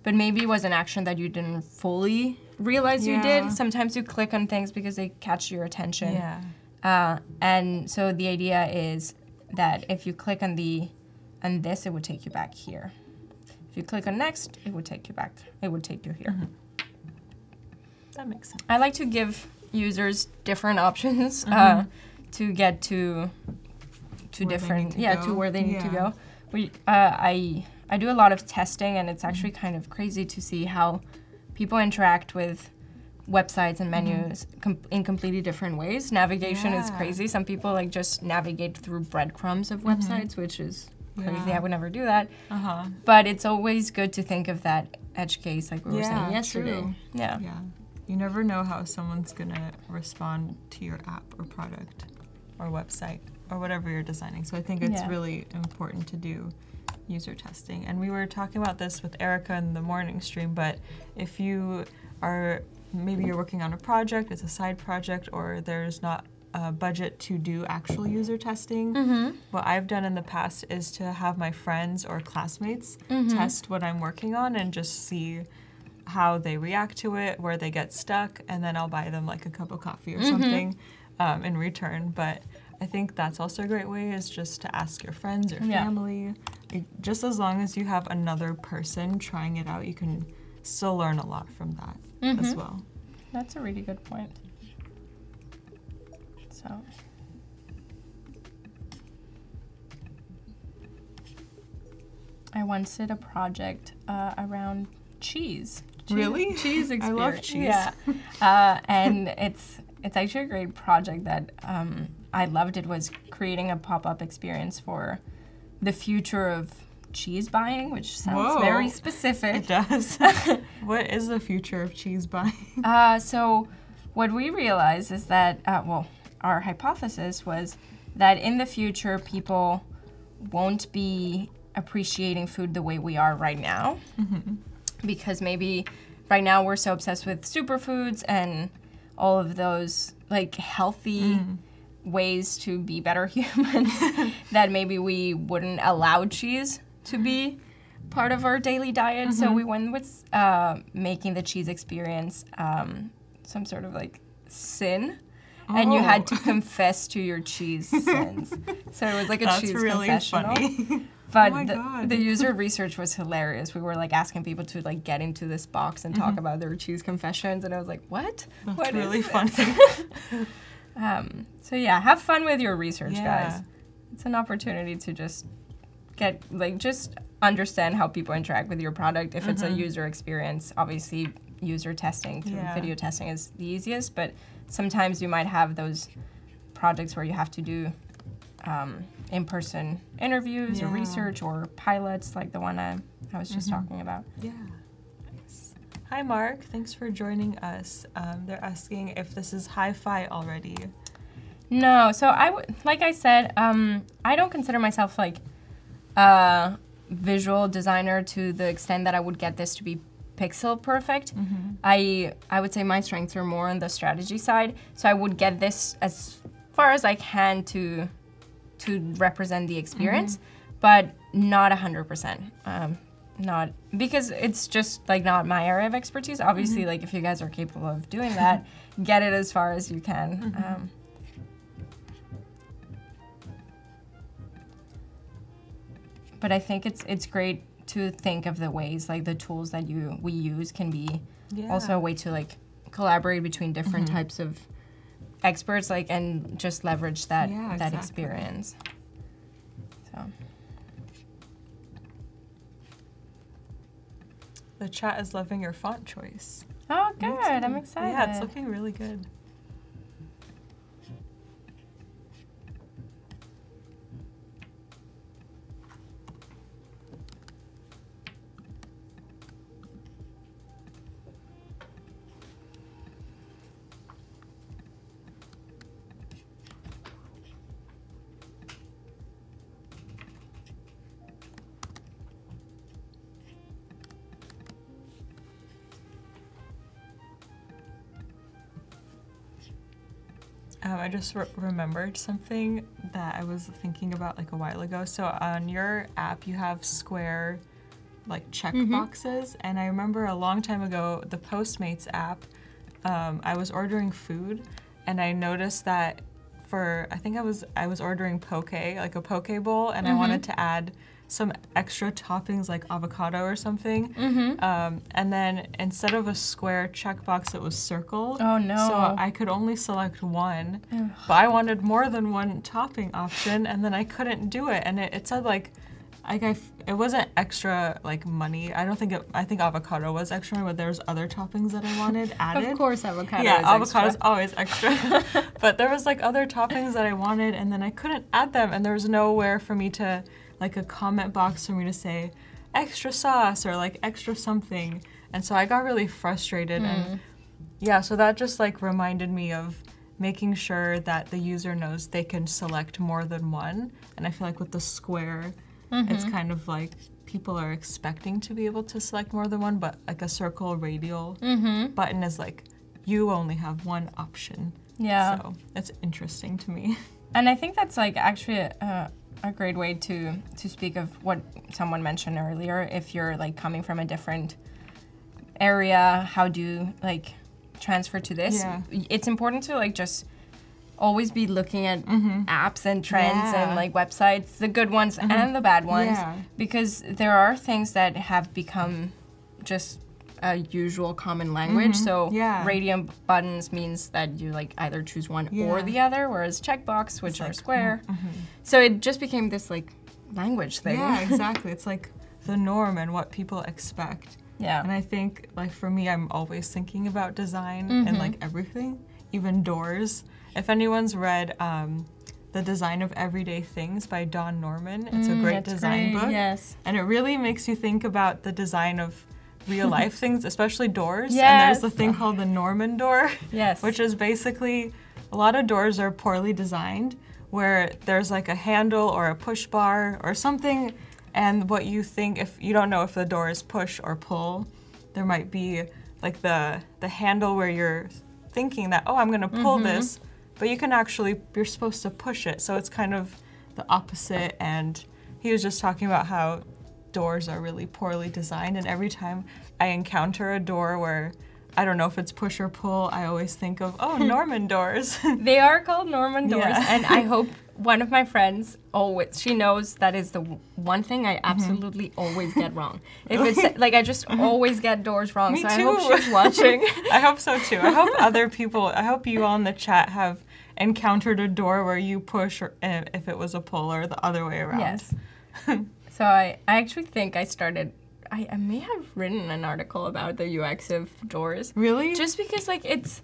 [SPEAKER 2] but maybe it was an action that you didn't fully realize you did. Sometimes you click on things because they catch your attention.
[SPEAKER 1] Yeah.
[SPEAKER 2] And so the idea is that if you click on this, it would take you back here. If you click on next, it would take you back. It would take you here.
[SPEAKER 1] That makes sense.
[SPEAKER 2] I like to give users different options to get to different, to where they need to go. I do a lot of testing, and it's actually kind of crazy to see how people interact with websites and menus in completely different ways. Navigation is crazy. Some people like just navigate through breadcrumbs of websites, which is crazy. I would never do that. But it's always good to think of that edge case, like we were saying yesterday.
[SPEAKER 1] True.
[SPEAKER 2] Yeah.
[SPEAKER 1] You never know how someone's gonna respond to your app or product or website or whatever you're designing. So I think it's really important to do user testing. And we were talking about this with Erica in the morning stream, but if you are, maybe you're working on a project, it's a side project, or there's not a budget to do actual user testing, what I've done in the past is to have my friends or classmates test what I'm working on and just see how they react to it, where they get stuck, and then I'll buy them like a cup of coffee or something in return. But I think that's also a great way, is just to ask your friends or family. Just as long as you have another person trying it out, you can still learn a lot from that as well.
[SPEAKER 2] That's a really good point. So I once did a project around cheese.
[SPEAKER 1] Really?
[SPEAKER 2] Cheese experience.
[SPEAKER 1] I love cheese.
[SPEAKER 2] Yeah. And it's actually a great project that I loved. It was creating a pop-up experience for the future of cheese buying, which sounds very specific.
[SPEAKER 1] It does. What is the future of cheese buying?
[SPEAKER 2] So what we realized is that, our hypothesis was that in the future, people won't be appreciating food the way we are right now. Because maybe right now we're so obsessed with superfoods and all of those like healthy ways to be better humans that maybe we wouldn't allow cheese to be part of our daily diet. So we went with making the cheese experience some sort of like sin. And you had to confess to your cheese sins. So it was like a cheese confessional.
[SPEAKER 1] Funny.
[SPEAKER 2] But the user research was hilarious. We were like asking people to like get into this box and talk about their cheese confessions, and I was like, "What?
[SPEAKER 1] That's really funny."
[SPEAKER 2] So yeah, have fun with your research, guys. It's an opportunity to just get just understand how people interact with your product. If it's a user experience, obviously user testing through video testing is the easiest, but sometimes you might have those projects where you have to do in-person interviews or research or pilots like the one I was just talking about.
[SPEAKER 1] Yeah. Nice. Hi, Mark. Thanks for joining us. They're asking if this is hi-fi already.
[SPEAKER 2] No. So like I said, I don't consider myself like a visual designer to the extent that I would get this to be pixel perfect. I would say my strengths are more on the strategy side. So I would get this as far as I can to represent the experience, but not 100%. Not because it's just like not my area of expertise. Obviously, like if you guys are capable of doing that, get it as far as you can. But I think it's great to think of the ways like the tools that we use can be also a way to like collaborate between different types of experts, like, and just leverage that that experience. So
[SPEAKER 1] the chat is loving your font choice.
[SPEAKER 2] Oh, good! I'm excited.
[SPEAKER 1] Yeah, it's looking really good. I just remembered something that I was thinking about like a while ago. So on your app, you have square like check boxes. And I remember a long time ago, the Postmates app, I was ordering food and I noticed that I think I was ordering poke, like a poke bowl, and I wanted to add some extra toppings like avocado or something. And then instead of a square checkbox, it was circle.
[SPEAKER 2] Oh no.
[SPEAKER 1] So I could only select one, but I wanted more than one topping option, and then I couldn't do it. And it said like it wasn't extra like money. I think avocado was extra, but there was other toppings that I wanted added.
[SPEAKER 2] Of course avocado is
[SPEAKER 1] avocado's
[SPEAKER 2] extra.
[SPEAKER 1] always extra. But there was like other toppings that I wanted, and then I couldn't add them, and there was nowhere for me to, like a comment box for me to say extra sauce or like extra something. And so I got really frustrated. And yeah, so that just like reminded me of making sure that the user knows they can select more than one. And I feel like with the square, it's kind of like people are expecting to be able to select more than one, but like a circle radial button is like, you only have one option.
[SPEAKER 2] Yeah.
[SPEAKER 1] So it's interesting to me.
[SPEAKER 2] And I think that's like actually a great way to speak of what someone mentioned earlier. If you're like coming from a different area, how do you like transfer to this? It's important to like just always be looking at apps and trends and like websites, the good ones and the bad ones, because there are things that have become just a usual common language. So radial buttons means that you like either choose one or the other, whereas checkbox, which are square. So it just became this like language thing.
[SPEAKER 1] Yeah, exactly. It's like the norm and what people expect.
[SPEAKER 2] Yeah.
[SPEAKER 1] And I think like for me, I'm always thinking about design and like everything, even doors. If anyone's read the The Design of Everyday Things by Don Norman. It's a great design book.
[SPEAKER 2] Yes.
[SPEAKER 1] And it really makes you think about the design of real life things, especially doors.
[SPEAKER 2] Yes.
[SPEAKER 1] And there's the thing called the Norman door,
[SPEAKER 2] Yes.
[SPEAKER 1] which is basically, a lot of doors are poorly designed, where there's like a handle or a push bar or something, and what you think, if you don't know if the door is push or pull, there might be like the handle where you're thinking that, oh, I'm gonna pull this, but you can actually, you're supposed to push it. So it's kind of the opposite. And he was just talking about how doors are really poorly designed. And every time I encounter a door where I don't know if it's push or pull, I always think of, oh, Norman doors.
[SPEAKER 2] They are called Norman doors.
[SPEAKER 1] Yeah.
[SPEAKER 2] And I hope one of my friends always, she knows that is the one thing I absolutely always get wrong. If it's like, I just always get doors wrong.
[SPEAKER 1] Me
[SPEAKER 2] so
[SPEAKER 1] too.
[SPEAKER 2] I hope she's watching.
[SPEAKER 1] I hope so too. I hope other people, I hope you all in the chat have encountered a door where you push or if it was a pull or the other way around.
[SPEAKER 2] Yes. So I actually think I started, I may have written an article about the UX of doors.
[SPEAKER 1] Really?
[SPEAKER 2] Just because like it's,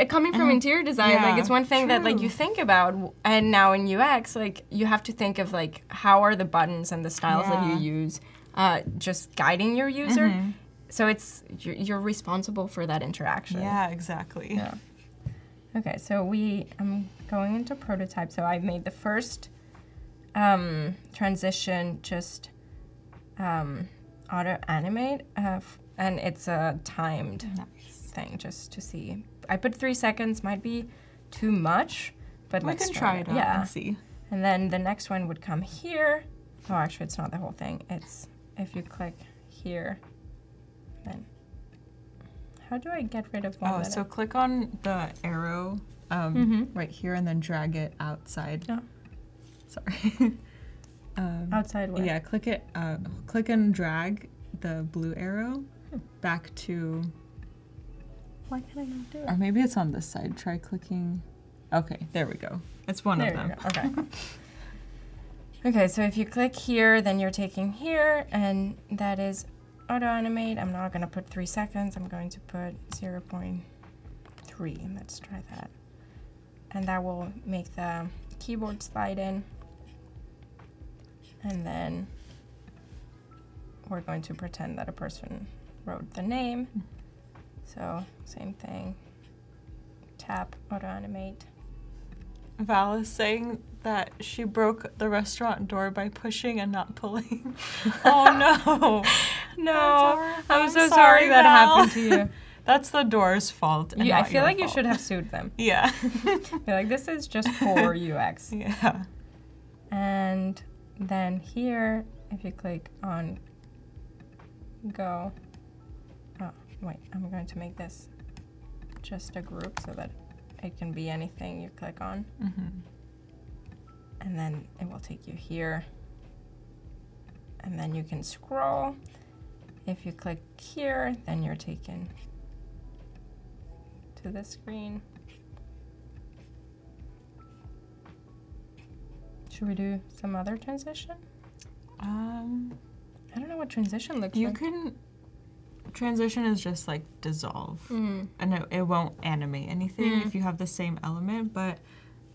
[SPEAKER 2] coming from interior design, like it's one thing that like you think about, and now in UX, like you have to think of like how are the buttons and the styles that you use, just guiding your user. So it's, you're responsible for that interaction.
[SPEAKER 1] Yeah, exactly.
[SPEAKER 2] Yeah. Okay, so I'm going into prototype. So I made the first transition just auto animate, and it's a timed thing just to see. I put 3 seconds, might be too much, but
[SPEAKER 1] we can try it out and see.
[SPEAKER 2] And then the next one would come here. Oh, actually, it's not the whole thing. It's if you click here, then how do I get rid of one?
[SPEAKER 1] Oh, so click on the arrow right here and then drag it outside.
[SPEAKER 2] Oh.
[SPEAKER 1] Sorry.
[SPEAKER 2] Outside where?
[SPEAKER 1] Yeah, click it. Click and drag the blue arrow back to.
[SPEAKER 2] Why can I not do it?
[SPEAKER 1] Or maybe it's on this side. Try clicking. Okay, there we go. It's one of them.
[SPEAKER 2] Okay. Okay, so if you click here, then you're taking here, and that is auto animate. I'm not going to put 3 seconds. I'm going to put 0.3. Let's try that. And that will make the keyboard slide in. And then we're going to pretend that a person wrote the name. So same thing. Tap auto animate.
[SPEAKER 1] Val is saying that she broke the restaurant door by pushing and not pulling. Oh no.
[SPEAKER 2] No. I'm so sorry that happened to you.
[SPEAKER 1] That's the door's fault. And
[SPEAKER 2] I
[SPEAKER 1] not
[SPEAKER 2] feel
[SPEAKER 1] your
[SPEAKER 2] like
[SPEAKER 1] fault.
[SPEAKER 2] you should have sued them.
[SPEAKER 1] Yeah.
[SPEAKER 2] You're like, this is just poor UX.
[SPEAKER 1] Yeah.
[SPEAKER 2] And then here, if you click on go, oh, wait, I'm going to make this just a group so that it can be anything you click on. And then it will take you here. And then you can scroll. If you click here, then you're taken to the screen. Should we do some other transition? I don't know what transition looks
[SPEAKER 1] You
[SPEAKER 2] like.
[SPEAKER 1] can. Transition is just like dissolve, and it won't animate anything if you have the same element. But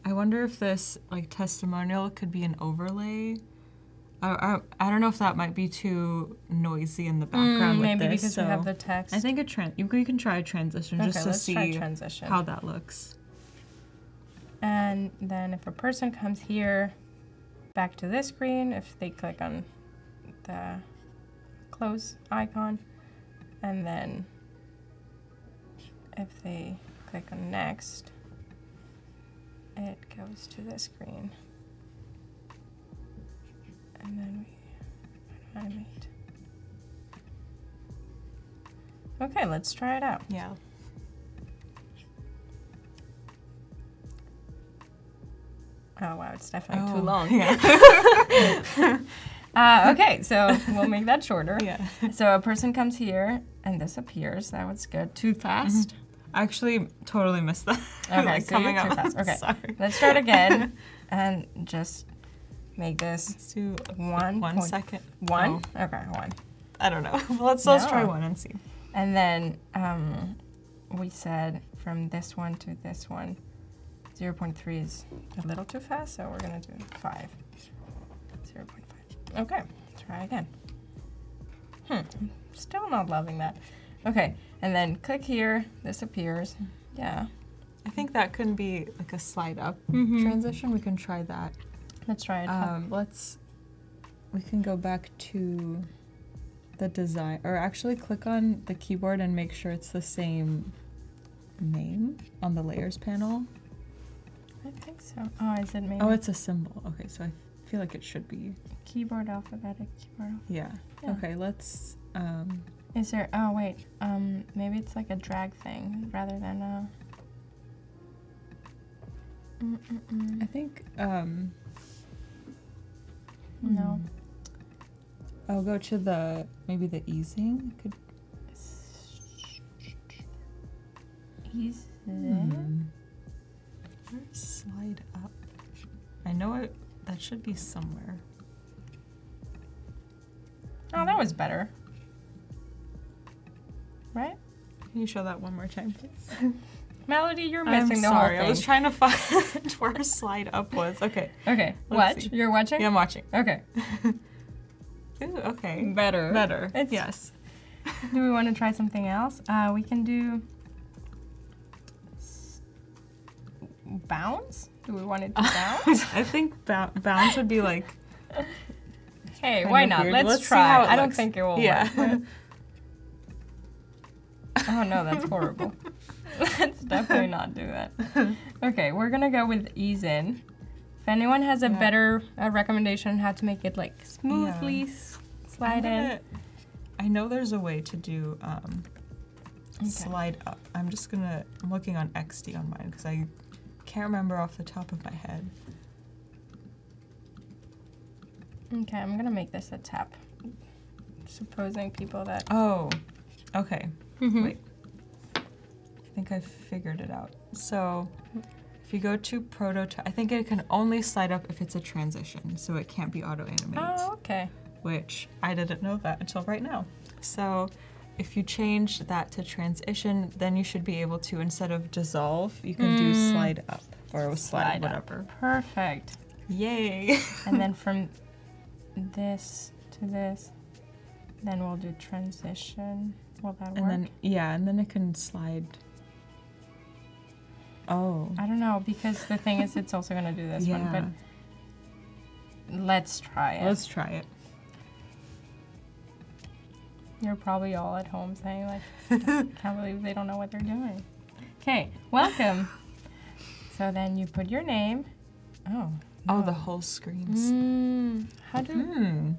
[SPEAKER 1] I wonder if this like testimonial could be an overlay. I don't know if that might be too noisy in the background with
[SPEAKER 2] maybe
[SPEAKER 1] this.
[SPEAKER 2] because we have the text.
[SPEAKER 1] I think you can try a transition just to
[SPEAKER 2] let's try
[SPEAKER 1] see
[SPEAKER 2] transition.
[SPEAKER 1] how that looks.
[SPEAKER 2] And then if a person comes here, back to this screen, if they click on the close icon, and then if they click on next, it goes to this screen. And then we animate. Okay, let's try it out.
[SPEAKER 1] Yeah.
[SPEAKER 2] Oh wow, it's definitely too
[SPEAKER 1] Oh,
[SPEAKER 2] long.
[SPEAKER 1] Yeah.
[SPEAKER 2] Okay, so we'll make that shorter.
[SPEAKER 1] Yeah.
[SPEAKER 2] So a person comes here and this appears. That was good. Too fast?
[SPEAKER 1] I actually totally missed that.
[SPEAKER 2] Okay,
[SPEAKER 1] like
[SPEAKER 2] so
[SPEAKER 1] coming
[SPEAKER 2] you're too
[SPEAKER 1] up.
[SPEAKER 2] fast. Okay,
[SPEAKER 1] Sorry.
[SPEAKER 2] let's start again and just make this
[SPEAKER 1] Let's do
[SPEAKER 2] 1
[SPEAKER 1] second.
[SPEAKER 2] One?
[SPEAKER 1] Oh,
[SPEAKER 2] Okay, 1.
[SPEAKER 1] I don't know. Let's try one and see.
[SPEAKER 2] And then we said from this one to this one, 0.3 is a little too fast, so we're gonna do 5. 0.5. Okay, try again. Still not loving that. Okay, and then click here, this appears. Yeah.
[SPEAKER 1] I think that can be like a slide up transition. We can try that.
[SPEAKER 2] Let's try it.
[SPEAKER 1] We can go back to the design, or actually click on the keyboard and make sure it's the same name on the layers panel.
[SPEAKER 2] I think so. Oh, is it maybe?
[SPEAKER 1] Oh, it's a symbol. Okay, so I feel like it should be.
[SPEAKER 2] Keyboard alphabetic, keyboard.
[SPEAKER 1] Yeah. Okay, let's.
[SPEAKER 2] Is there, oh wait, maybe it's like a drag thing rather than a.
[SPEAKER 1] I think,
[SPEAKER 2] No.
[SPEAKER 1] I'll go to maybe the easing. Could.
[SPEAKER 2] Easing?
[SPEAKER 1] Where's slide up? I know that should be somewhere.
[SPEAKER 2] Oh, that was better. Right?
[SPEAKER 1] Can you show that one more time, please?
[SPEAKER 2] Melody, you're missing the whole thing.
[SPEAKER 1] I was trying to find where slide up was. Okay.
[SPEAKER 2] Okay. Watch. You're watching?
[SPEAKER 1] Yeah, I'm watching.
[SPEAKER 2] Okay.
[SPEAKER 1] Ooh, okay.
[SPEAKER 2] Better.
[SPEAKER 1] Better. Yes.
[SPEAKER 2] Do we want to try something else? We can do bounce. Do we want it to bounce?
[SPEAKER 1] I think bounce would be like.
[SPEAKER 2] Hey, why not?
[SPEAKER 1] Weird.
[SPEAKER 2] Let's try. I don't think it will work. Oh no, that's horrible. Let's definitely not do that. Okay, we're gonna go with ease in. If anyone has a better recommendation on how to make it like smoothly slide in.
[SPEAKER 1] I know there's a way to do slide up. I'm looking on XD on mine because I can't remember off the top of my head.
[SPEAKER 2] Okay, I'm gonna make this a tap. Supposing people that.
[SPEAKER 1] Oh, okay. Wait. I think I figured it out. So if you go to prototype, I think it can only slide up if it's a transition, so it can't be auto animate.
[SPEAKER 2] Oh, okay.
[SPEAKER 1] Which I didn't know that until right now. So if you change that to transition, then you should be able to, instead of dissolve, you can do slide up or slide whatever.
[SPEAKER 2] Up. Perfect.
[SPEAKER 1] Yay.
[SPEAKER 2] And then from this to this, then we'll do transition. Will that work?
[SPEAKER 1] And then it can slide. Oh.
[SPEAKER 2] I don't know, because the thing is it's also gonna do this one, but let's try it.
[SPEAKER 1] Let's try it.
[SPEAKER 2] You're probably all at home saying like, can't believe they don't know what they're doing. Okay, welcome. So then you put your name. Oh.
[SPEAKER 1] Oh, the whole screens.
[SPEAKER 2] How do?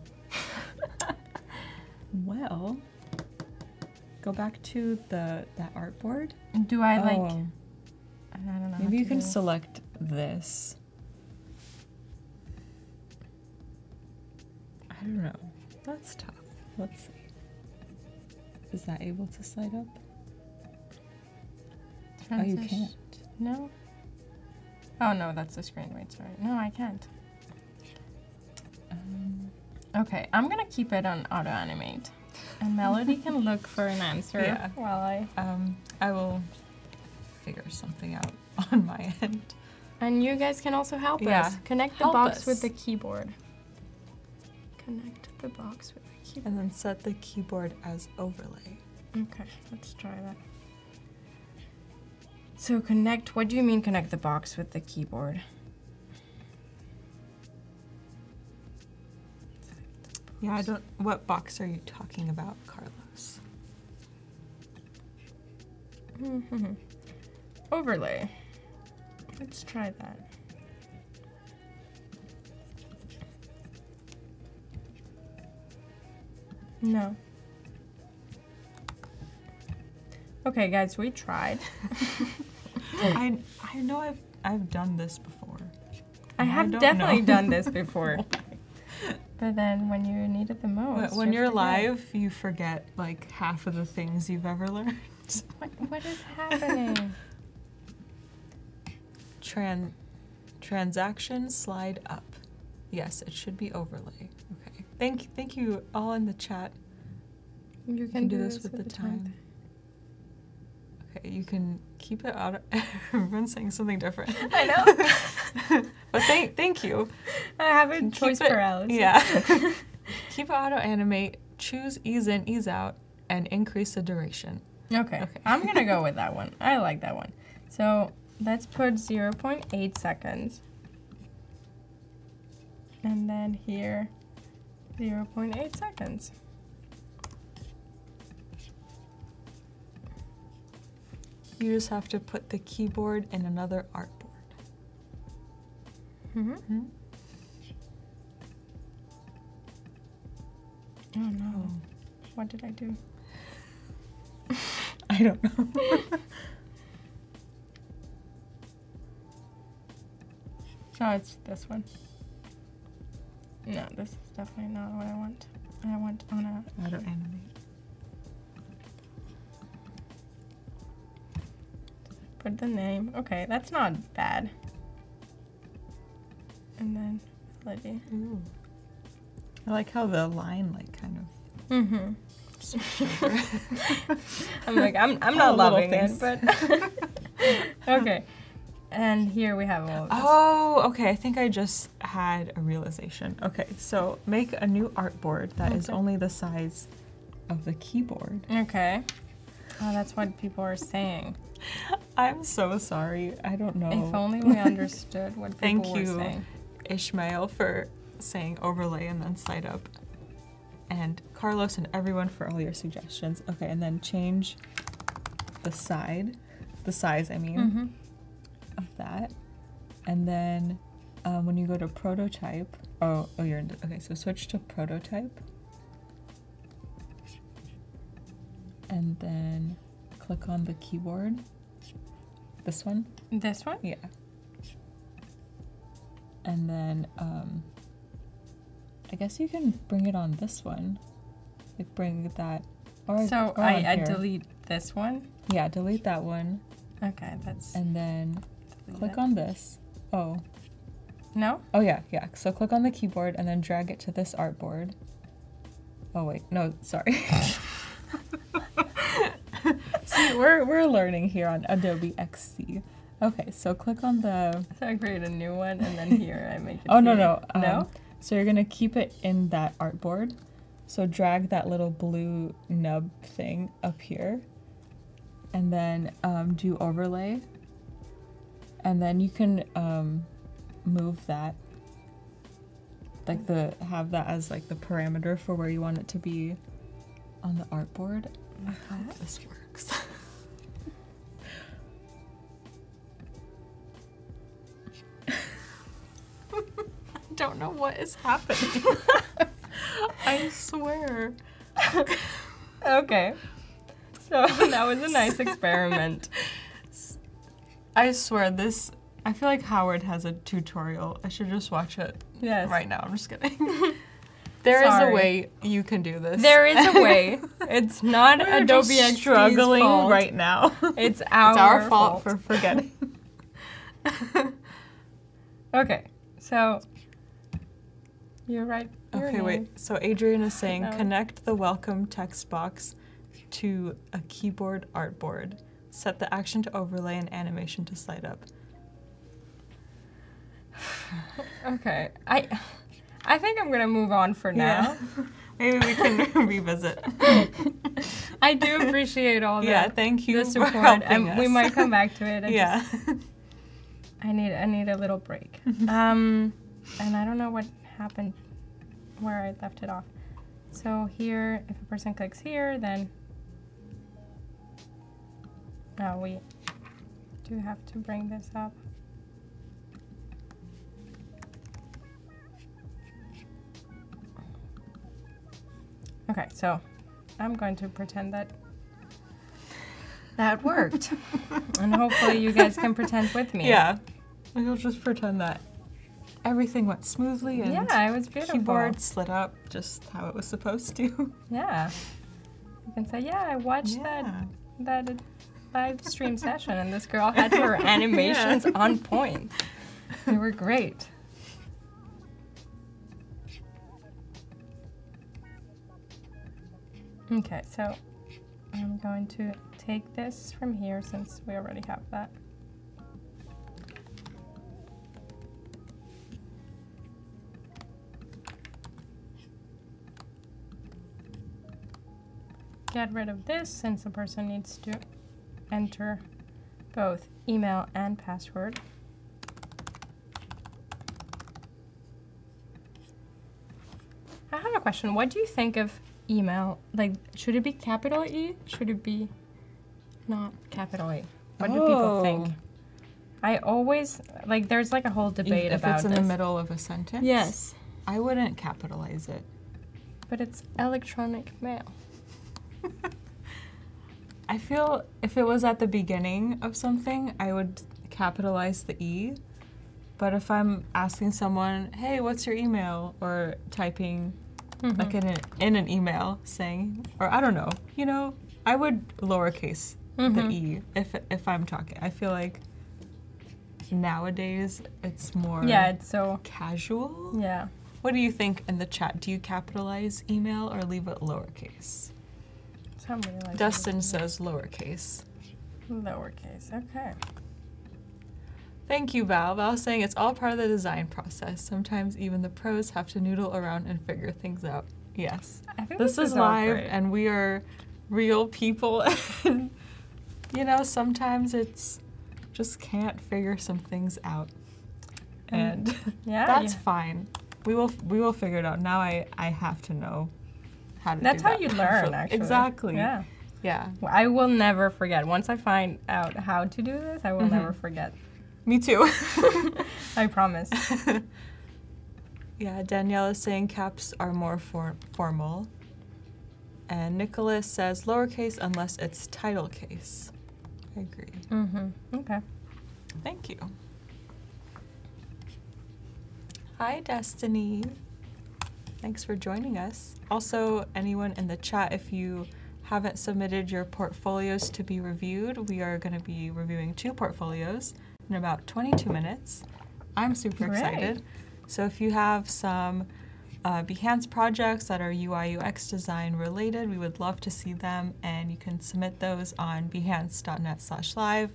[SPEAKER 1] Well, go back to that artboard.
[SPEAKER 2] Do I like? I don't know.
[SPEAKER 1] Maybe you can select this. I don't know. That's tough. Let's see. Is that able to slide up? Oh, you can't.
[SPEAKER 2] No. Oh no, that's the screen. Wait, sorry. No, I can't. Okay, I'm gonna keep it on auto animate, and Melody can look for an answer while
[SPEAKER 1] I will figure something out on my end.
[SPEAKER 2] And you guys can also help us. Connect the box with the keyboard. Connect the box with the keyboard.
[SPEAKER 1] And then set the keyboard as overlay.
[SPEAKER 2] Okay, let's try that. So connect, what do you mean connect the box with the keyboard?
[SPEAKER 1] Yeah, what box are you talking about, Carlos?
[SPEAKER 2] Overlay. Let's try that. No. Okay, guys, we tried.
[SPEAKER 1] I know I've done this before.
[SPEAKER 2] I have definitely done this before. But then when you need it the most.
[SPEAKER 1] When you're live, you forget like half of the things you've ever learned.
[SPEAKER 2] What is happening?
[SPEAKER 1] Transaction slide up. Yes, it should be overlay. Okay. Thank you all in the chat.
[SPEAKER 2] You can
[SPEAKER 1] do this with the time. Okay, you can keep it out. Everyone's saying something different.
[SPEAKER 2] I know.
[SPEAKER 1] But thank you.
[SPEAKER 2] I have a choice paralysis.
[SPEAKER 1] Yeah. Keep it auto animate, choose ease in, ease out, and increase the duration.
[SPEAKER 2] Okay. I'm gonna go with that one. I like that one. So let's put 0.8 seconds. And then here, 0.8 seconds.
[SPEAKER 1] You just have to put the keyboard in another artboard.
[SPEAKER 2] Mm-hmm. Oh no.
[SPEAKER 1] Oh.
[SPEAKER 2] What did I do?
[SPEAKER 1] I don't know.
[SPEAKER 2] Oh, it's this one. No, this is definitely not what I want. I want on a
[SPEAKER 1] Auto animate.
[SPEAKER 2] put the name. Okay, that's not bad. And then melody.
[SPEAKER 1] Ooh. I like how the line like kind of.
[SPEAKER 2] Mm-hmm. I'm like, I'm not loving it, but okay. And here we have all of this.
[SPEAKER 1] Oh, okay. I think I just had a realization. Okay, so make a new artboard that is only the size of the keyboard.
[SPEAKER 2] Okay. Oh, that's what people are saying.
[SPEAKER 1] I'm so sorry. I don't know.
[SPEAKER 2] If only we understood what people were saying.
[SPEAKER 1] Thank you, Ishmael, for saying overlay and then slide up. And Carlos and everyone for all your suggestions. Okay, and then change the size, I mean, of that. And then when you go to prototype, you're in, okay, so switch to prototype. And then click on the keyboard. This one?
[SPEAKER 2] This one?
[SPEAKER 1] Yeah. And then I guess you can bring it on this one. Like bring that.
[SPEAKER 2] So I delete this one?
[SPEAKER 1] Yeah, delete that one.
[SPEAKER 2] Okay, that's.
[SPEAKER 1] And then click on this. Oh.
[SPEAKER 2] No?
[SPEAKER 1] Oh yeah. So click on the keyboard and then drag it to this artboard. Oh wait, no, sorry. See, we're learning here on Adobe XD. Okay, so click on the.
[SPEAKER 2] So I create a new one and then here I make it.
[SPEAKER 1] Oh no.
[SPEAKER 2] No.
[SPEAKER 1] So you're gonna keep it in that artboard. So drag that little blue nub thing up here, and then do overlay. And then you can move that, like have that as like the parameter for where you want it to be on the artboard. I hope this works. I don't know what is happening. I swear.
[SPEAKER 2] Okay. So that was a nice experiment.
[SPEAKER 1] I swear this, I feel like Howard has a tutorial. I should just watch it right now. I'm just kidding. There is a way you can do this.
[SPEAKER 2] There is a way. It's not Adobe XD's
[SPEAKER 1] struggling
[SPEAKER 2] fault.
[SPEAKER 1] right now.
[SPEAKER 2] It's our
[SPEAKER 1] fault for forgetting.
[SPEAKER 2] Okay, so you're right.
[SPEAKER 1] Okay, wait. So Adrian is saying connect the welcome text box to a keyboard artboard. Set the action to overlay and animation to slide up.
[SPEAKER 2] Okay, I think I'm gonna move on for now.
[SPEAKER 1] Yeah. Maybe we can revisit.
[SPEAKER 2] I do appreciate all that.
[SPEAKER 1] Thank you
[SPEAKER 2] the support,
[SPEAKER 1] for helping
[SPEAKER 2] and
[SPEAKER 1] us.
[SPEAKER 2] we might come back to it.
[SPEAKER 1] I
[SPEAKER 2] need a little break. And I don't know what happened where I left it off. So here, if a person clicks here, then we do have to bring this up. Okay, so I'm going to pretend that worked. And hopefully you guys can pretend with me.
[SPEAKER 1] Yeah. We'll just pretend that everything went smoothly and
[SPEAKER 2] it was beautiful.
[SPEAKER 1] Keyboard slid up just how it was supposed to.
[SPEAKER 2] Yeah. You can say, I watched that live stream session and this girl had her animations on point. They were great. Okay, so I'm going to take this from here since we already have that. Get rid of this since the person needs to enter both email and password. I have a question. What do you think of email? Like, should it be capital E? Should it be not capital E? What do people think? I always, like, there's like a whole debate about this.
[SPEAKER 1] If it's in the middle of a sentence?
[SPEAKER 2] Yes.
[SPEAKER 1] I wouldn't capitalize it.
[SPEAKER 2] But it's electronic mail.
[SPEAKER 1] I feel if it was at the beginning of something, I would capitalize the E. But if I'm asking someone, hey, what's your email? Or typing like in an email saying, or I don't know, you know, I would lowercase the E if I'm talking. I feel like nowadays it's more
[SPEAKER 2] it's so
[SPEAKER 1] casual.
[SPEAKER 2] Yeah.
[SPEAKER 1] What do you think in the chat? Do you capitalize email or leave it lowercase? Dustin says lowercase.
[SPEAKER 2] Lowercase, okay.
[SPEAKER 1] Thank you, Val. Val's saying it's all part of the design process. Sometimes even the pros have to noodle around and figure things out. Yes.
[SPEAKER 2] I think
[SPEAKER 1] this is live and we are real people. And, you know, sometimes it's just can't figure some things out. And that's fine. We will figure it out. Now I have to know how to do that.
[SPEAKER 2] That's how you learn, actually.
[SPEAKER 1] Exactly.
[SPEAKER 2] Yeah.
[SPEAKER 1] Yeah.
[SPEAKER 2] Well, I will never forget. Once I find out how to do this, I will never forget.
[SPEAKER 1] Me too.
[SPEAKER 2] I promise.
[SPEAKER 1] Yeah, Danielle is saying caps are more formal. And Nicholas says lowercase unless it's title case. I agree.
[SPEAKER 2] Okay.
[SPEAKER 1] Thank you. Hi, Destiny. Thanks for joining us. Also, anyone in the chat, if you haven't submitted your portfolios to be reviewed, we are going to be reviewing 2 portfolios in about 22 minutes. I'm super excited. So if you have some Behance projects that are UI UX design related, we would love to see them, and you can submit those on behance.net/live.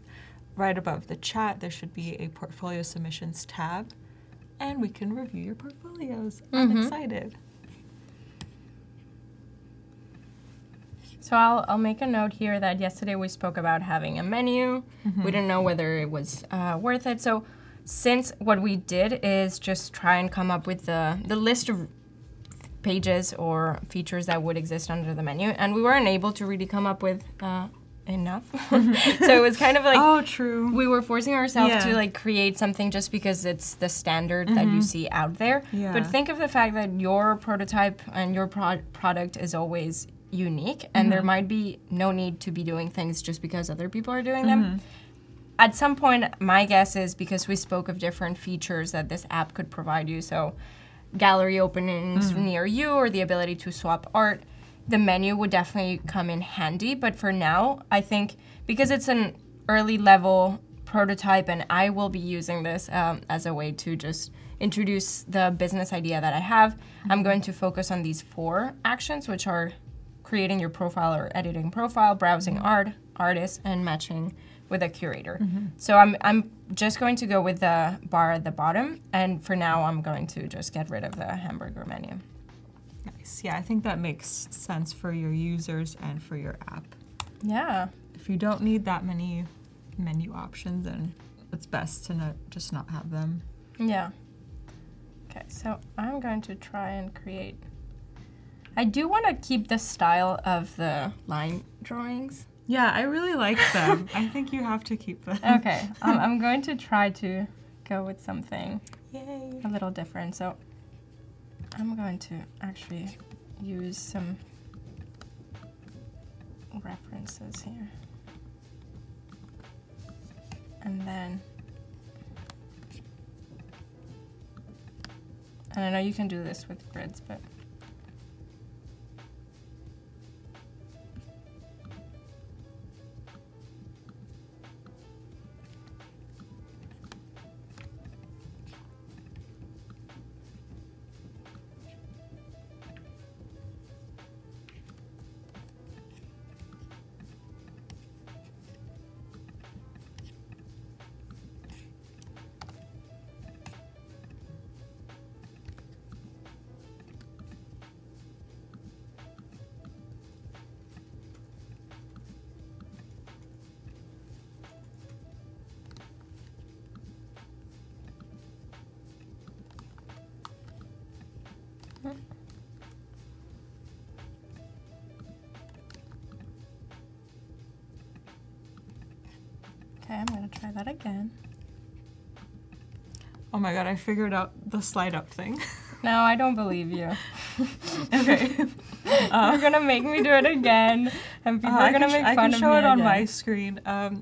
[SPEAKER 1] Right above the chat, there should be a portfolio submissions tab, and we can review your portfolios. I'm excited.
[SPEAKER 2] So I'll make a note here that yesterday we spoke about having a menu. We didn't know whether it was worth it. So since what we did is just try and come up with the list of pages or features that would exist under the menu, and we weren't able to really come up with enough. So it was kind of like we were forcing ourselves to like create something just because it's the standard that you see out there. But think of the fact that your prototype and your product is always unique, and there might be no need to be doing things just because other people are doing them. At some point, my guess is because we spoke of different features that this app could provide you, so gallery openings near you or the ability to swap art, the menu would definitely come in handy. But for now, I think because it's an early level prototype and I will be using this as a way to just introduce the business idea that I have, I'm going to focus on these 4 actions, which are creating your profile or editing profile, browsing art, artists, and matching with a curator. So I'm just going to go with the bar at the bottom, and for now I'm going to just get rid of the hamburger menu.
[SPEAKER 1] Nice. Yeah, I think that makes sense for your users and for your app.
[SPEAKER 2] Yeah.
[SPEAKER 1] If you don't need that many menu options, then it's best to just not have them.
[SPEAKER 2] Yeah. Okay, so I'm going to try and create. I do want to keep the style of the line drawings.
[SPEAKER 1] Yeah, I really like them. I think you have to keep them.
[SPEAKER 2] Okay, I'm going to try to go with something a little different. So I'm going to actually use some references here. And then, and I know you can do this with grids, but Okay, I'm gonna try that again.
[SPEAKER 1] Oh my god, I figured out the slide up thing.
[SPEAKER 2] No, I don't believe you.
[SPEAKER 1] Okay.
[SPEAKER 2] You're gonna make me do it again, and people are gonna make fun of me.
[SPEAKER 1] I can show it on
[SPEAKER 2] again.
[SPEAKER 1] my screen.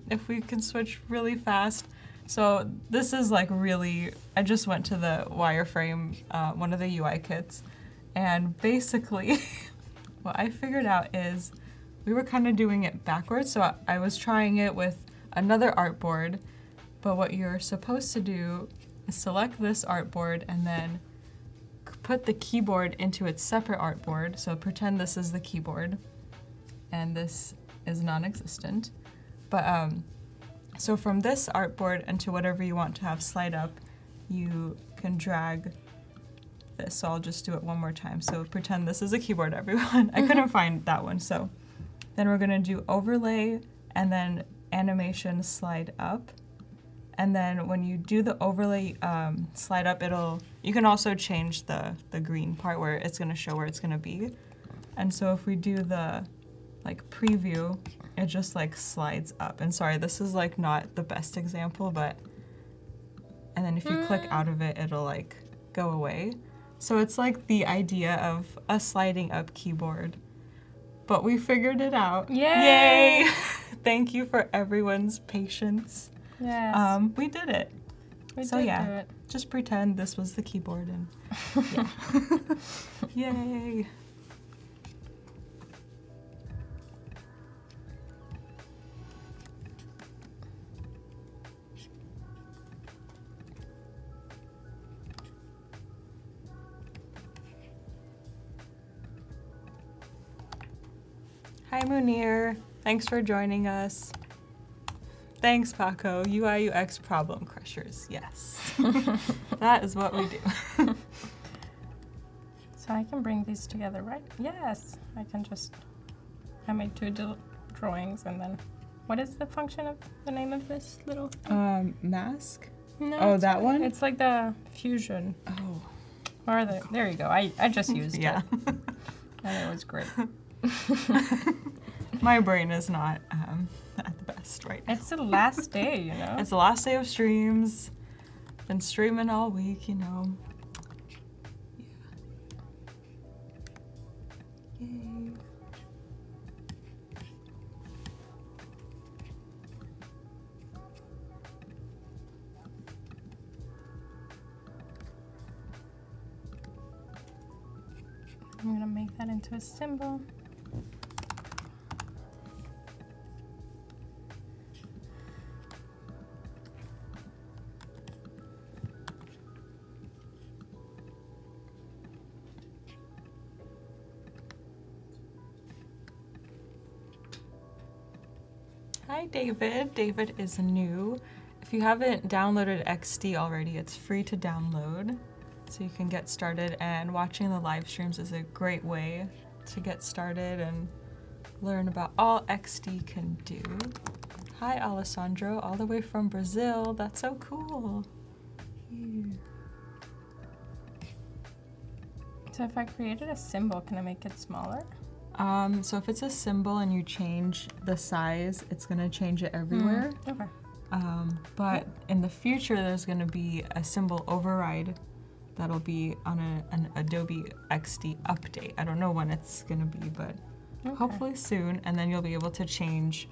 [SPEAKER 1] If we can switch really fast. So this is like really, I just went to the wireframe, one of the UI kits, and basically what I figured out is we were kind of doing it backwards. So I was trying it with another artboard, but what you're supposed to do is select this artboard and then put the keyboard into its separate artboard. So pretend this is the keyboard and this is non-existent. But so from this artboard into whatever you want to have slide up, you can drag this. So I'll just do it one more time. So pretend this is a keyboard, everyone. I couldn't find that one. So then we're gonna do overlay and then animation slide up. And then when you do the overlay slide up, you can also change the green part where it's gonna show where it's gonna be. And so if we do the like preview, it just like slides up. And sorry, this is like not the best example, but, and then if you click out of it, it'll like go away. So it's like the idea of a sliding up keyboard, but we figured it out.
[SPEAKER 2] Yay!
[SPEAKER 1] Yay! Thank you for everyone's patience.
[SPEAKER 2] Yes.
[SPEAKER 1] We did it.
[SPEAKER 2] We
[SPEAKER 1] So
[SPEAKER 2] did
[SPEAKER 1] yeah,
[SPEAKER 2] do it.
[SPEAKER 1] just pretend this was the keyboard and yeah. Yay. Hi Munir, thanks for joining us. Thanks Paco, UI UX problem crushers, yes. That is what we do.
[SPEAKER 2] So I can bring these together, right? Yes. I made two drawings and then, what is the function of the name of this little thing?
[SPEAKER 1] Mask?
[SPEAKER 2] No,
[SPEAKER 1] Oh, that one?
[SPEAKER 2] It's like the fusion.
[SPEAKER 1] Oh.
[SPEAKER 2] Or there you go. I just used
[SPEAKER 1] Yeah.
[SPEAKER 2] it. And it was great.
[SPEAKER 1] My brain is not at the best right now.
[SPEAKER 2] It's the last day, you know?
[SPEAKER 1] It's the last day of streams. Been streaming all week, you know. Yeah. Yay.
[SPEAKER 2] I'm gonna make that into a symbol.
[SPEAKER 1] Hi David. David is new. If you haven't downloaded XD already, it's free to download. So you can get started, and watching the live streams is a great way to get started and learn about all XD can do. Hi Alessandro, all the way from Brazil. That's so cool. Yeah.
[SPEAKER 2] So if I created a symbol, can I make it smaller?
[SPEAKER 1] So if it's a symbol and you change the size, it's gonna change it everywhere.
[SPEAKER 2] Okay.
[SPEAKER 1] But in the future, there's gonna be a symbol override that'll be on an Adobe XD update. I don't know when it's gonna be, but hopefully soon. And then you'll be able to change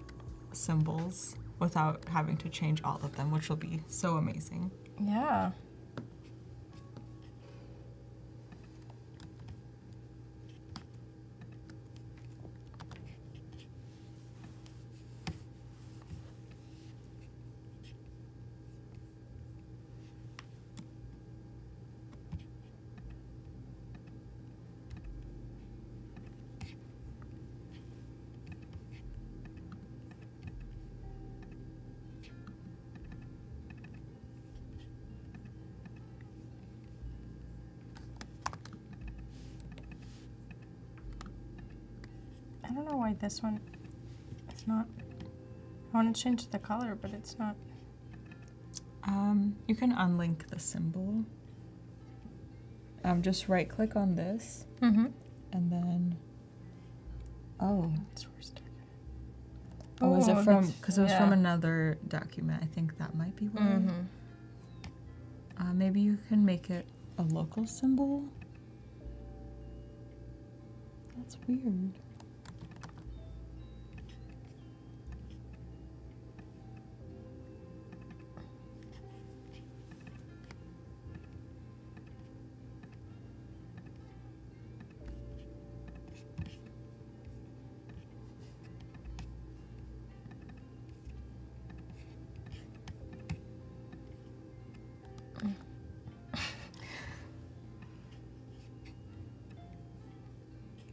[SPEAKER 1] symbols without having to change all of them, which will be so amazing.
[SPEAKER 2] Yeah. I don't know why this one is not. I want to change the color, but it's not.
[SPEAKER 1] You can unlink the symbol just right click on this
[SPEAKER 2] Mm-hmm.
[SPEAKER 1] and then, oh,
[SPEAKER 2] Oh,
[SPEAKER 1] is it from,
[SPEAKER 2] that's-
[SPEAKER 1] because it was
[SPEAKER 2] yeah.
[SPEAKER 1] from another document. I think that might be why.
[SPEAKER 2] Mm-hmm.
[SPEAKER 1] Maybe you can make it a local symbol. That's weird.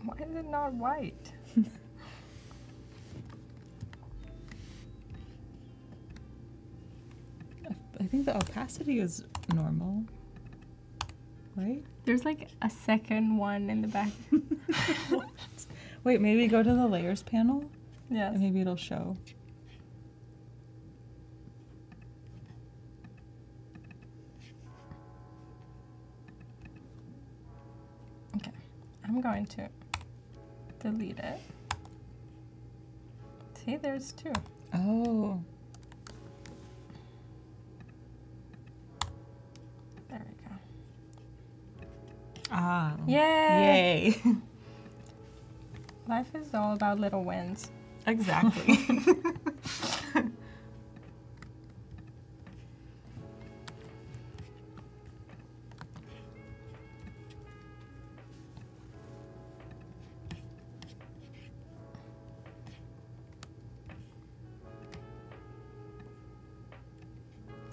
[SPEAKER 2] Why is it not white?
[SPEAKER 1] I think the opacity is normal, right?
[SPEAKER 2] There's like a second one in the back.
[SPEAKER 1] Wait, maybe go to the layers panel
[SPEAKER 2] Yes.
[SPEAKER 1] and maybe it'll show.
[SPEAKER 2] Okay. I'm going to delete it. See, there's two.
[SPEAKER 1] Oh,
[SPEAKER 2] There we go.
[SPEAKER 1] ah,
[SPEAKER 2] Yay!
[SPEAKER 1] yay.
[SPEAKER 2] Life is all about little wins.
[SPEAKER 1] Exactly.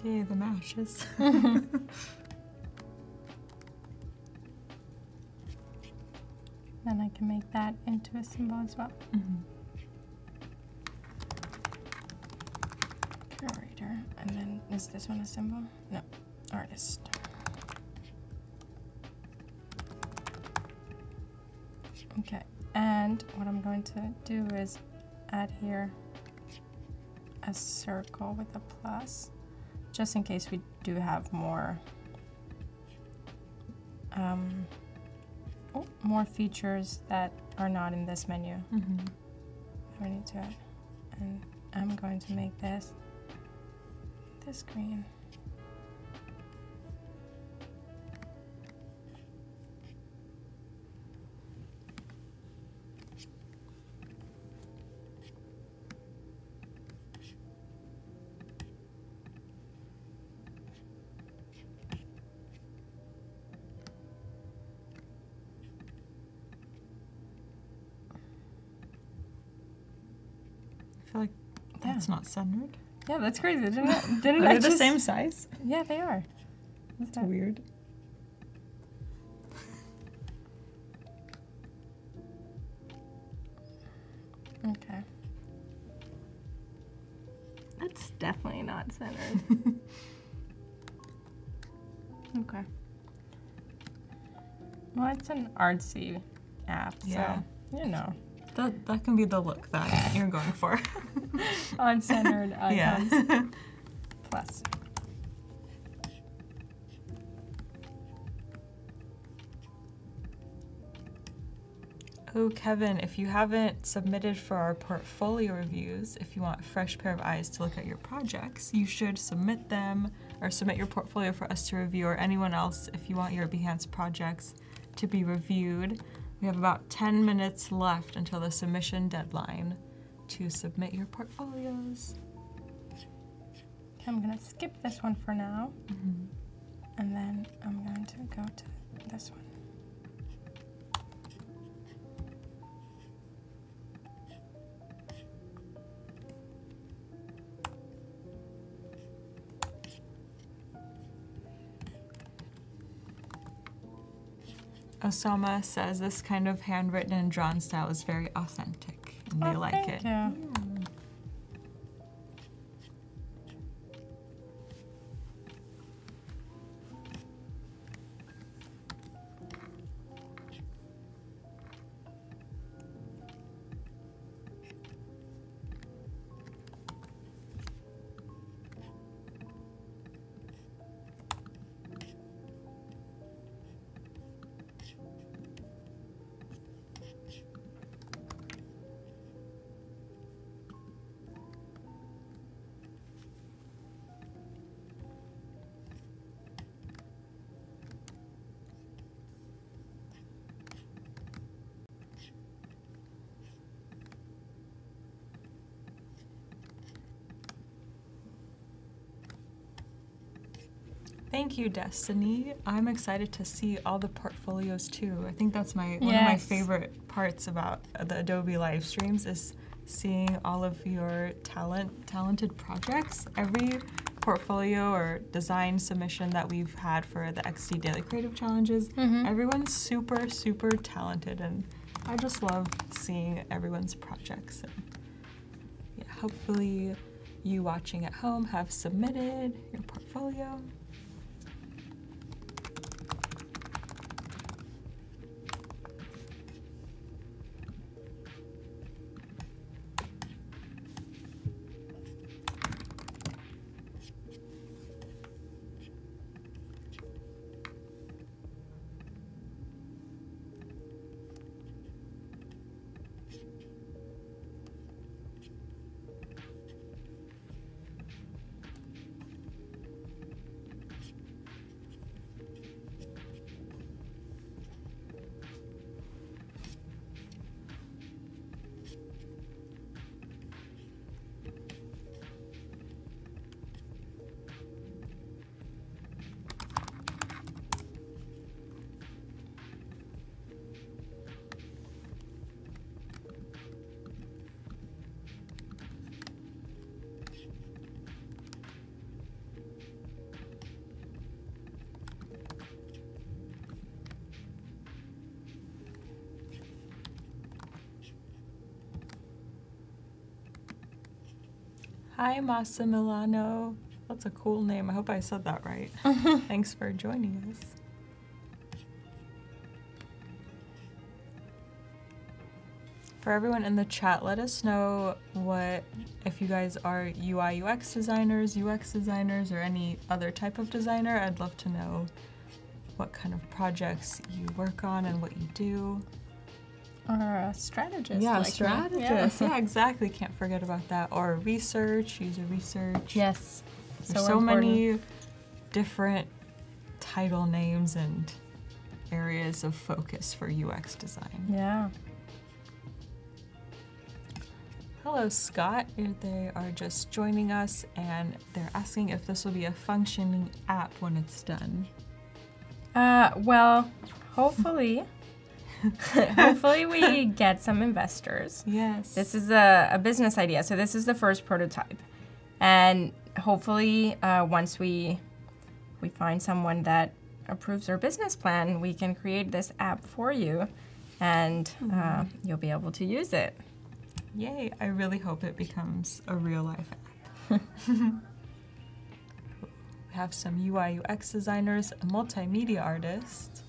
[SPEAKER 1] Yay, the mashes.
[SPEAKER 2] Then I can make that into a symbol as well.
[SPEAKER 1] Mhm.
[SPEAKER 2] Curator. And then is this one a symbol? No. Artist. Okay. And what I'm going to do is add here a circle with a plus, just in case we do have more more features that are not in this menu.
[SPEAKER 1] Mhm.
[SPEAKER 2] I need to, and I'm going to make this green.
[SPEAKER 1] I feel like that's not centered.
[SPEAKER 2] Yeah, that's crazy. Didn't it?
[SPEAKER 1] Are they the same size?
[SPEAKER 2] Yeah, they are.
[SPEAKER 1] That's
[SPEAKER 2] So-
[SPEAKER 1] weird.
[SPEAKER 2] Okay. That's definitely not centered. Okay. Well, it's an artsy app,
[SPEAKER 1] Yeah.
[SPEAKER 2] so you know,
[SPEAKER 1] That can be the look that you're going for.
[SPEAKER 2] uncentered icons
[SPEAKER 1] Yeah.
[SPEAKER 2] plus.
[SPEAKER 1] Oh, Kevin, if you haven't submitted for our portfolio reviews, if you want a fresh pair of eyes to look at your projects, you should submit them or submit your portfolio for us to review, or anyone else if you want your Behance projects to be reviewed. We have about 10 minutes left until the submission deadline to submit your portfolios.
[SPEAKER 2] Okay, I'm gonna skip this one for now,
[SPEAKER 1] Mhm.
[SPEAKER 2] and then I'm going to go to this one.
[SPEAKER 1] Osama says this kind of handwritten and drawn style is very authentic, and they like
[SPEAKER 2] thank
[SPEAKER 1] it.
[SPEAKER 2] you.
[SPEAKER 1] Thank you, Destiny. I'm excited to see all the portfolios too. I think that's one of my favorite parts about the Adobe live streams is seeing all of your talented projects. Every portfolio or design submission that we've had for the XD Daily Creative Challenges, everyone's super, super talented, and I just love seeing everyone's projects. And yeah, hopefully you watching at home have submitted your portfolio. Hi, Massa Milano. That's a cool name. I hope I said that right. Thanks for joining us. For everyone in the chat, let us know if you guys are UI UX designers, UX designers, or any other type of designer. I'd love to know what kind of projects you work on and what you do.
[SPEAKER 2] Or a strategist.
[SPEAKER 1] Yeah,
[SPEAKER 2] like
[SPEAKER 1] strategist. Yeah, exactly. Can't forget about that. Or research, user research.
[SPEAKER 2] Yes.
[SPEAKER 1] There's so many different title names and areas of focus for UX design.
[SPEAKER 2] Yeah.
[SPEAKER 1] Hello, Scott. They are just joining us, and they're asking if this will be a functioning app when it's done.
[SPEAKER 2] Well, hopefully. Hopefully we get some investors.
[SPEAKER 1] Yes.
[SPEAKER 2] This is a business idea, so this is the first prototype. And hopefully once we find someone that approves our business plan, we can create this app for you, and you'll be able to use it.
[SPEAKER 1] Yay, I really hope it becomes a real life app. We have some UI UX designers, a multimedia artist,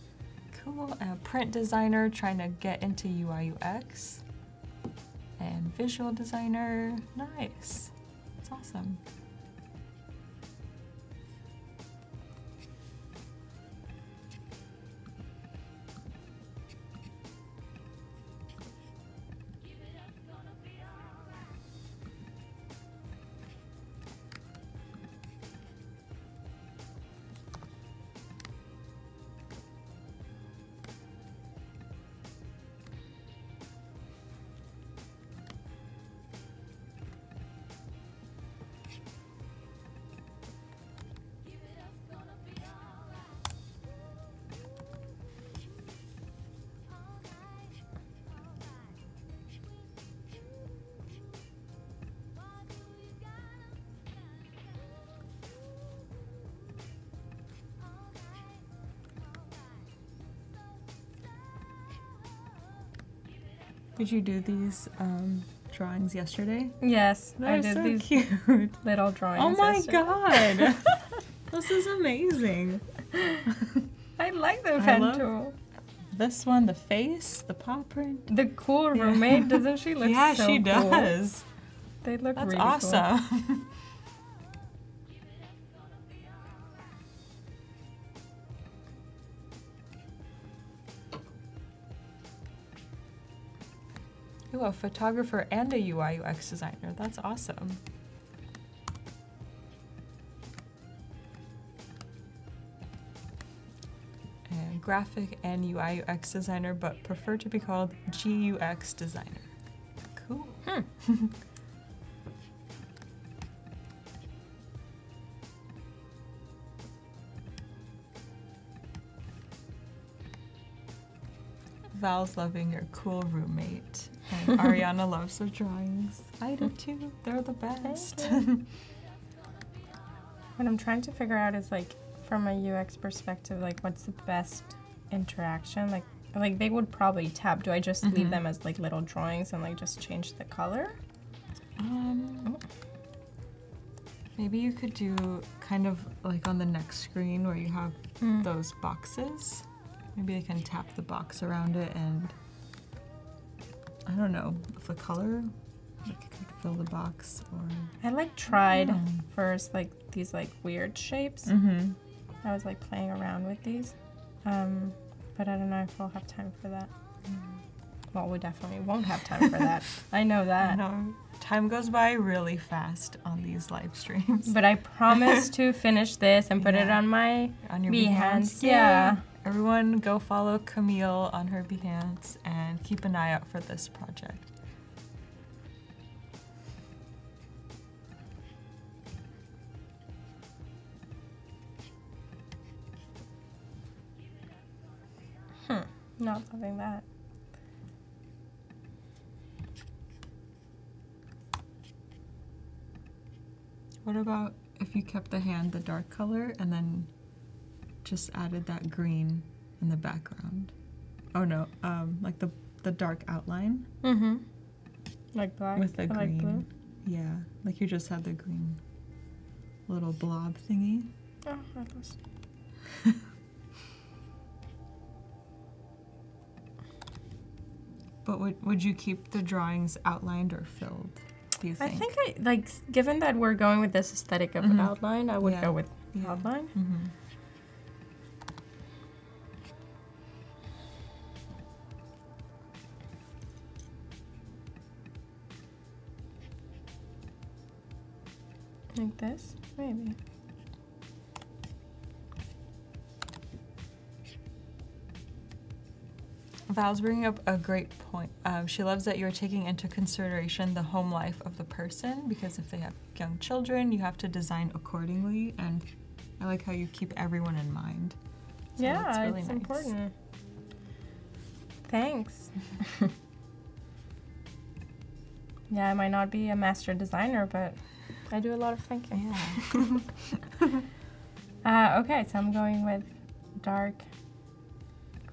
[SPEAKER 1] cool, a print designer trying to get into UI UX, and visual designer. Nice. That's awesome. Did you do these drawings yesterday?
[SPEAKER 2] Yes, I did
[SPEAKER 1] so
[SPEAKER 2] these
[SPEAKER 1] cute
[SPEAKER 2] little drawings.
[SPEAKER 1] Oh my
[SPEAKER 2] yesterday.
[SPEAKER 1] God! This is amazing.
[SPEAKER 2] I like the pen tool.
[SPEAKER 1] This one, the face, the paw print.
[SPEAKER 2] The cool roommate, doesn't she look
[SPEAKER 1] Yeah,
[SPEAKER 2] so
[SPEAKER 1] she
[SPEAKER 2] cool?
[SPEAKER 1] does.
[SPEAKER 2] They look
[SPEAKER 1] That's
[SPEAKER 2] really
[SPEAKER 1] awesome.
[SPEAKER 2] cool.
[SPEAKER 1] Ooh, a photographer and a UI UX designer. That's awesome. And graphic and UI UX designer, but prefer to be called GUX designer. Cool. Val's loving your cool roommate. And Ariana loves the drawings. I do too. They're the best.
[SPEAKER 2] What I'm trying to figure out is like from a UX perspective, like what's the best interaction? Like they would probably tap. Do I just leave them as like little drawings and like just change the color?
[SPEAKER 1] Maybe you could do kind of like on the next screen where you have those boxes. Maybe I can tap the box around it and I don't know if the color like could fill the box or.
[SPEAKER 2] I like tried first like these like weird shapes. I was like playing around with these, but I don't know if we'll have time for that. Well, we definitely won't have time for that. I know that.
[SPEAKER 1] I know. Time goes by really fast on these live streams.
[SPEAKER 2] But I promise to finish this and put it on my
[SPEAKER 1] your
[SPEAKER 2] Behance.
[SPEAKER 1] Yeah. Everyone go follow Camille on her Behance and keep an eye out for this project.
[SPEAKER 2] Not loving that.
[SPEAKER 1] What about if you kept the hand the dark color and then just added that green in the background? Oh no, like the dark outline.
[SPEAKER 2] Like black
[SPEAKER 1] with the green.
[SPEAKER 2] Like blue?
[SPEAKER 1] Yeah, like you just had the green little blob thingy.
[SPEAKER 2] Oh, that was.
[SPEAKER 1] But would you keep the drawings outlined or filled, do you think?
[SPEAKER 2] I think like, given that we're going with this aesthetic of outline, I would go with outline. Like this, maybe.
[SPEAKER 1] Val's bringing up a great point. She loves that you're taking into consideration the home life of the person, because if they have young children, you have to design accordingly, and I like how you keep everyone in mind. So
[SPEAKER 2] yeah,
[SPEAKER 1] that's really
[SPEAKER 2] it's
[SPEAKER 1] nice.
[SPEAKER 2] important. Thanks. Yeah, I might not be a master designer, but I do a lot of thinking.
[SPEAKER 1] Yeah.
[SPEAKER 2] Okay, so I'm going with dark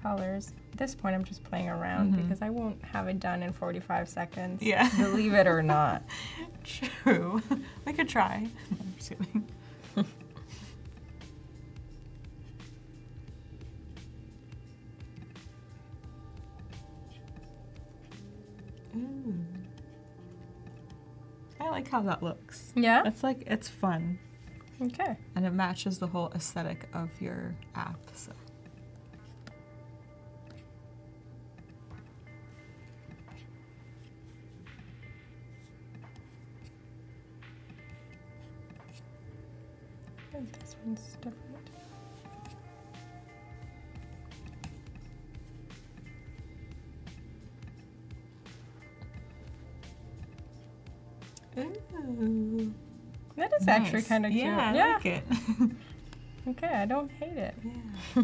[SPEAKER 2] colors. At this point, I'm just playing around because I won't have it done in 45 seconds.
[SPEAKER 1] Yeah.
[SPEAKER 2] Believe it or not.
[SPEAKER 1] True. We could try. I'm just kidding. Ooh. I like how that looks.
[SPEAKER 2] Yeah?
[SPEAKER 1] It's fun.
[SPEAKER 2] Okay.
[SPEAKER 1] And it matches the whole aesthetic of your app, so.
[SPEAKER 2] And this one's different.
[SPEAKER 1] Ooh.
[SPEAKER 2] That is actually kind of cute.
[SPEAKER 1] Yeah, I like it.
[SPEAKER 2] Okay, I don't hate it.
[SPEAKER 1] Yeah.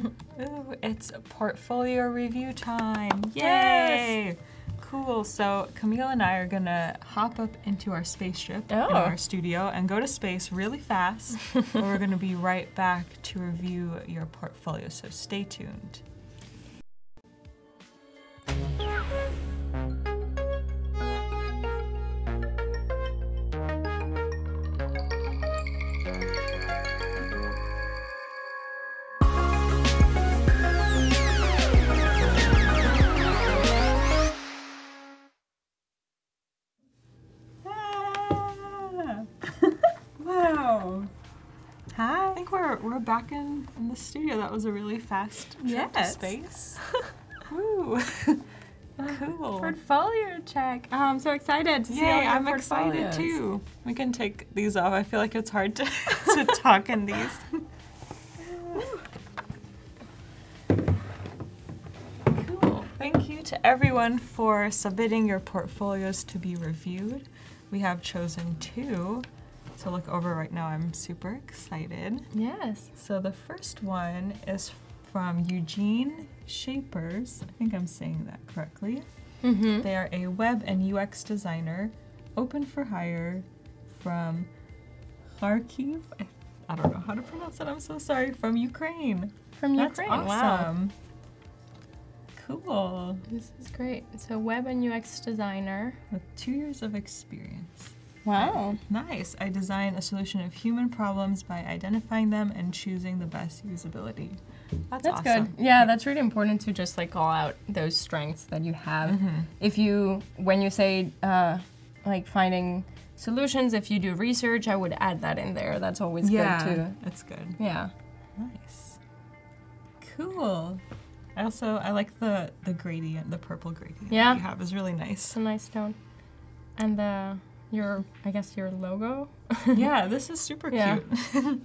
[SPEAKER 1] Ooh, it's portfolio review time. Yay!
[SPEAKER 2] Yes!
[SPEAKER 1] Cool. So Camille and I are gonna hop up into our spaceship in our studio and go to space really fast. And we're gonna be right back to review your portfolio. So stay tuned. Wow.
[SPEAKER 2] Hi.
[SPEAKER 1] I think we're back in the studio. That was a really fast trip to space. Woo. Cool.
[SPEAKER 2] Portfolio check. Oh, I'm so excited to see all your
[SPEAKER 1] I'm excited too. We can take these off. I feel like it's hard to, to talk in these. Cool. Thank you to everyone for submitting your portfolios to be reviewed. We have chosen 2 to look over right now. I'm super excited.
[SPEAKER 2] Yes.
[SPEAKER 1] So the first one is from Eugene Shapers. I think I'm saying that correctly. They are a web and UX designer, open for hire from Kharkiv. I don't know how to pronounce that, I'm so sorry. From Ukraine.
[SPEAKER 2] From Ukraine,
[SPEAKER 1] awesome.
[SPEAKER 2] Wow.
[SPEAKER 1] Cool.
[SPEAKER 2] This is great. So web and UX designer.
[SPEAKER 1] With 2 years of experience.
[SPEAKER 2] Wow.
[SPEAKER 1] Nice. I design a solution of human problems by identifying them and choosing the best usability. That's awesome.
[SPEAKER 2] Good. Yeah, that's really important to just like call out those strengths that you have. If you, when you say like finding solutions, if you do research, I would add that in there. That's always good too.
[SPEAKER 1] That's good.
[SPEAKER 2] Yeah.
[SPEAKER 1] Nice. Cool. I like the gradient, the purple gradient that you have is really nice.
[SPEAKER 2] It's a nice tone. And I guess your logo.
[SPEAKER 1] Yeah, this is super cute.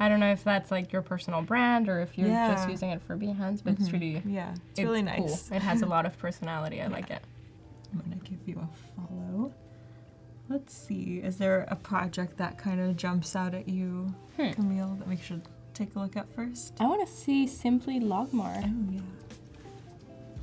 [SPEAKER 2] I don't know if that's like your personal brand or if you're just using it for Behance, but it's really
[SPEAKER 1] it's really nice.
[SPEAKER 2] Cool. It has a lot of personality. I like it.
[SPEAKER 1] I'm gonna give you a follow. Let's see. Is there a project that kind of jumps out at you, Camille, that we should take a look at first?
[SPEAKER 2] I want to see Simply Logmar.
[SPEAKER 1] Oh yeah.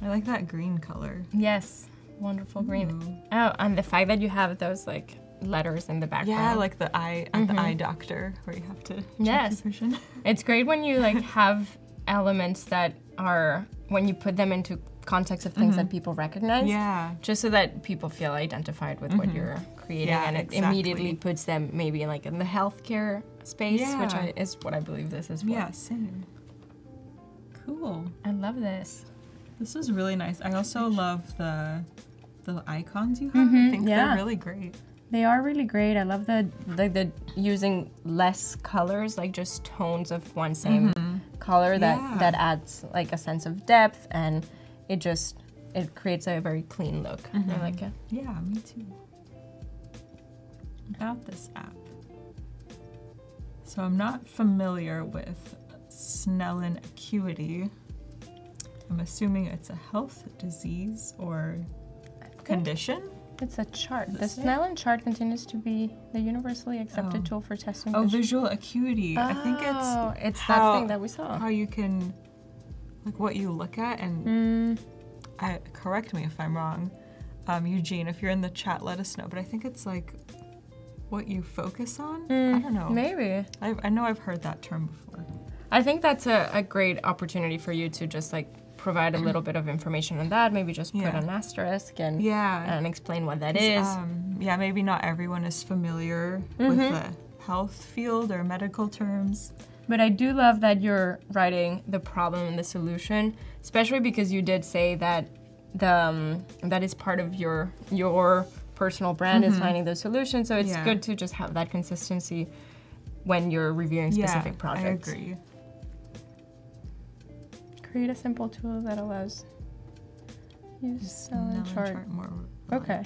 [SPEAKER 1] I like that green color.
[SPEAKER 2] Yes. Wonderful green. Oh, and the fact that you have those like letters in the background.
[SPEAKER 1] Yeah, like the eye at the eye doctor where you have to check the vision.
[SPEAKER 2] It's great when you like have elements that are when you put them into context of things that people recognize.
[SPEAKER 1] Yeah.
[SPEAKER 2] Just so that people feel identified with what you're creating, and it immediately puts them maybe like in the healthcare space, which is what I believe this is for.
[SPEAKER 1] Yeah, same. Cool.
[SPEAKER 2] I love this.
[SPEAKER 1] This is really nice. I also love the icons you have. I think they're really great.
[SPEAKER 2] They are really great. I love the using less colors, like just tones of one same color that adds like a sense of depth, and it creates a very clean look. I like it.
[SPEAKER 1] Yeah, me too. About this app. So I'm not familiar with Snellen Acuity. I'm assuming it's a health disease or condition.
[SPEAKER 2] It's a chart. The Snellen chart continues to be the universally accepted tool for testing.
[SPEAKER 1] Visual acuity. I think
[SPEAKER 2] it's that thing that we saw.
[SPEAKER 1] How you can, like, what you look at, and correct me if I'm wrong, Eugene. If you're in the chat, let us know. But I think it's like what you focus on. I don't know.
[SPEAKER 2] Maybe.
[SPEAKER 1] I know I've heard that term before.
[SPEAKER 2] I think that's a great opportunity for you to just like provide a little bit of information on that, maybe just put an asterisk and explain what that is.
[SPEAKER 1] Maybe not everyone is familiar with the health field or medical terms.
[SPEAKER 2] But I do love that you're writing the problem and the solution, especially because you did say that that is part of your personal brand is finding those solutions. So it's good to just have that consistency when you're reviewing specific projects.
[SPEAKER 1] I agree.
[SPEAKER 2] Create a simple tool that allows use Snellen chart
[SPEAKER 1] more.
[SPEAKER 2] Okay.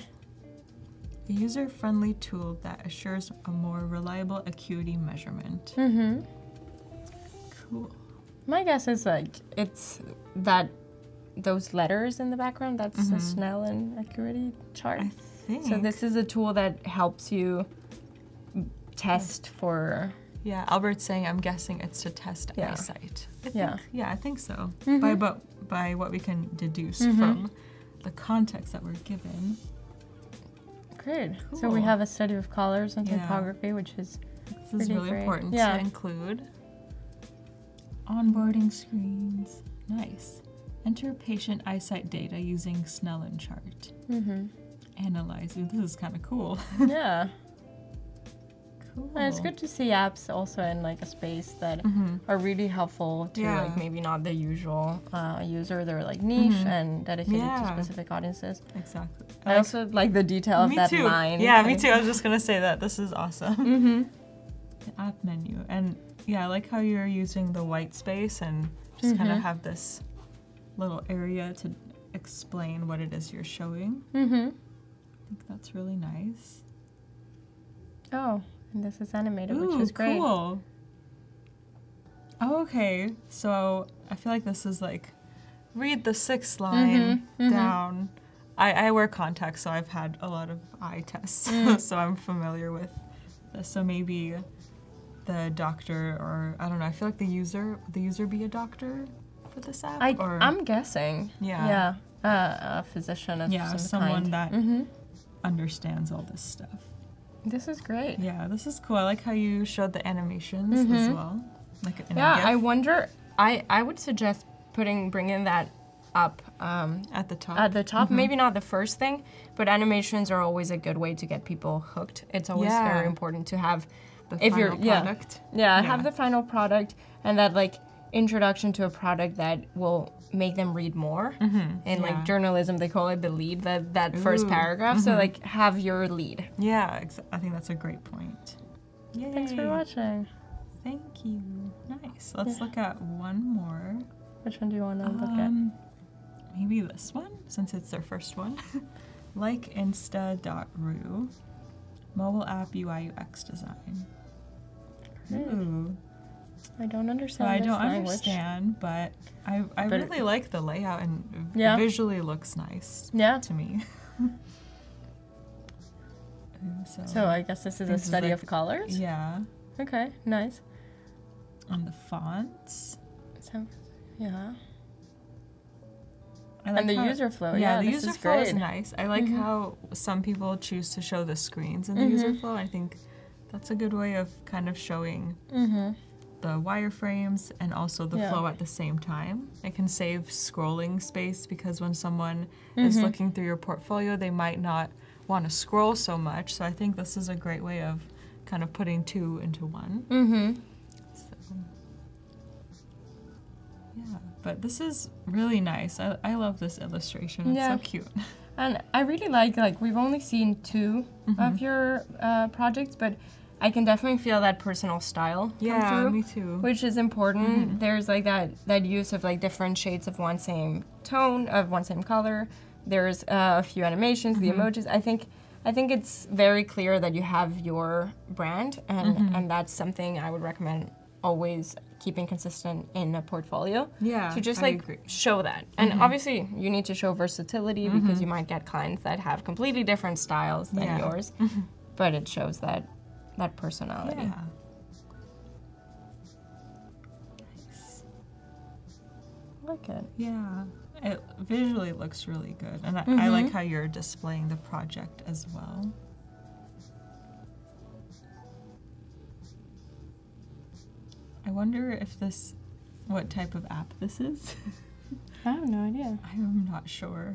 [SPEAKER 1] A user-friendly tool that assures a more reliable acuity measurement. Cool.
[SPEAKER 2] My guess is like it's that those letters in the background. That's the Snellen acuity chart.
[SPEAKER 1] I think.
[SPEAKER 2] So this is a tool that helps you test for.
[SPEAKER 1] Yeah, Albert's saying, I'm guessing it's to test eyesight. I think so. By what we can deduce from the context that we're given.
[SPEAKER 2] Great. Cool. So we have a study of colors and typography, which is
[SPEAKER 1] this is really important to include. Onboarding screens. Nice. Enter patient eyesight data using Snellen chart. Analyze. Ooh, this is kind of cool.
[SPEAKER 2] Yeah.
[SPEAKER 1] Cool.
[SPEAKER 2] And it's good to see apps also in like a space that are really helpful to like maybe not the usual user. They're like niche and dedicated to specific audiences.
[SPEAKER 1] Exactly.
[SPEAKER 2] I also like the detail of that line.
[SPEAKER 1] Yeah, me too. I was just gonna say that. This is awesome. The app menu. And I like how you're using the white space and just kind of have this little area to explain what it is you're showing. I think that's really nice.
[SPEAKER 2] Oh. And this is animated, which is great.
[SPEAKER 1] Cool. Oh, okay. So I feel like this is like, read the 6th line down. I wear contacts, so I've had a lot of eye tests, so I'm familiar with this. So maybe the doctor, or I don't know. I feel like the user be a doctor. help with this app?
[SPEAKER 2] I'm guessing.
[SPEAKER 1] Yeah.
[SPEAKER 2] Yeah. A physician of some
[SPEAKER 1] someone
[SPEAKER 2] kind.
[SPEAKER 1] that understands all this stuff.
[SPEAKER 2] This is great.
[SPEAKER 1] Yeah, this is cool. I like how you showed the animations as well. Like in a GIF.
[SPEAKER 2] I wonder. I would suggest bringing that up
[SPEAKER 1] at the top.
[SPEAKER 2] At the top, maybe not the first thing, but animations are always a good way to get people hooked. It's always very important to have
[SPEAKER 1] the final product.
[SPEAKER 2] Have the final product and that like introduction to a product that will make them read more. In like journalism, they call it the lead, that first paragraph. So like have your lead.
[SPEAKER 1] Yeah, I think that's a great point. Yay.
[SPEAKER 2] Thanks for watching.
[SPEAKER 1] Thank you. Nice. Let's look at one more.
[SPEAKER 2] Which one do you want to look at?
[SPEAKER 1] Maybe this one, since it's their first one. Like Insta.ru. Mobile app UI UX design. Ooh.
[SPEAKER 2] I don't understand.
[SPEAKER 1] So I
[SPEAKER 2] this
[SPEAKER 1] don't
[SPEAKER 2] language.
[SPEAKER 1] understand, but I really like the layout and visually looks nice to me.
[SPEAKER 2] So I guess this is a study of colors?
[SPEAKER 1] Yeah.
[SPEAKER 2] Okay, nice.
[SPEAKER 1] On the fonts.
[SPEAKER 2] So, yeah.
[SPEAKER 1] I like
[SPEAKER 2] and the user flow.
[SPEAKER 1] Yeah, the
[SPEAKER 2] this
[SPEAKER 1] user flow is nice. I like how some people choose to show the screens in the user flow. I think that's a good way of kind of showing the wireframes and also the flow at the same time. It can save scrolling space because when someone is looking through your portfolio, they might not want to scroll so much. So I think this is a great way of kind of putting two into one. So, yeah, but this is really nice. I love this illustration. It's so cute.
[SPEAKER 2] And I really like we've only seen two of your projects, but I can definitely feel that personal style come through.
[SPEAKER 1] Me too.
[SPEAKER 2] Which is important. There's like that use of like different shades of one same tone, of one same color. There's a few animations, the emojis. I think it's very clear that you have your brand, and that's something I would recommend always keeping consistent in a portfolio.
[SPEAKER 1] Yeah,
[SPEAKER 2] to just
[SPEAKER 1] I agree.
[SPEAKER 2] show that. And obviously you need to show versatility because you might get clients that have completely different styles than yours, but it shows that personality.
[SPEAKER 1] Yeah. Nice.
[SPEAKER 2] I like it.
[SPEAKER 1] Yeah. It visually looks really good. And I like how you're displaying the project as well. I wonder if what type of app this is.
[SPEAKER 2] I have no idea.
[SPEAKER 1] I'm not sure.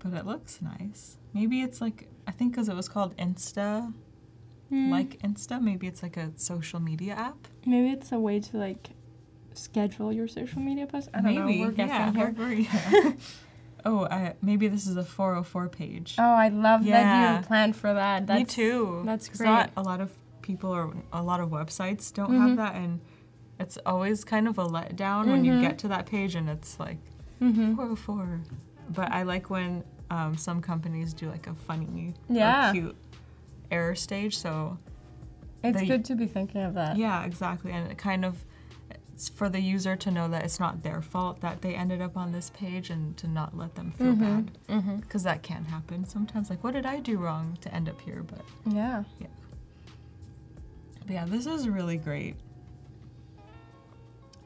[SPEAKER 1] But it looks nice. Maybe it's like, I think because it was called Insta, like Insta, maybe it's like a social media app.
[SPEAKER 2] Maybe it's a way to like schedule your social media posts. I don't know. We're guessing here.
[SPEAKER 1] Maybe this is a 404 page.
[SPEAKER 2] Oh, I love that you planned for that.
[SPEAKER 1] Me too.
[SPEAKER 2] That's great.
[SPEAKER 1] Not a lot of people or a lot of websites don't have that, and it's always kind of a letdown when you get to that page and it's like 404. But I like when some companies do like a funny or cute error stage, so
[SPEAKER 2] it's good to be thinking of that.
[SPEAKER 1] Yeah, exactly. And it kind of, it's for the user to know that it's not their fault that they ended up on this page and to not let them feel bad. Because that can happen sometimes. Like, what did I do wrong to end up here? But
[SPEAKER 2] yeah.
[SPEAKER 1] But yeah, this is really great.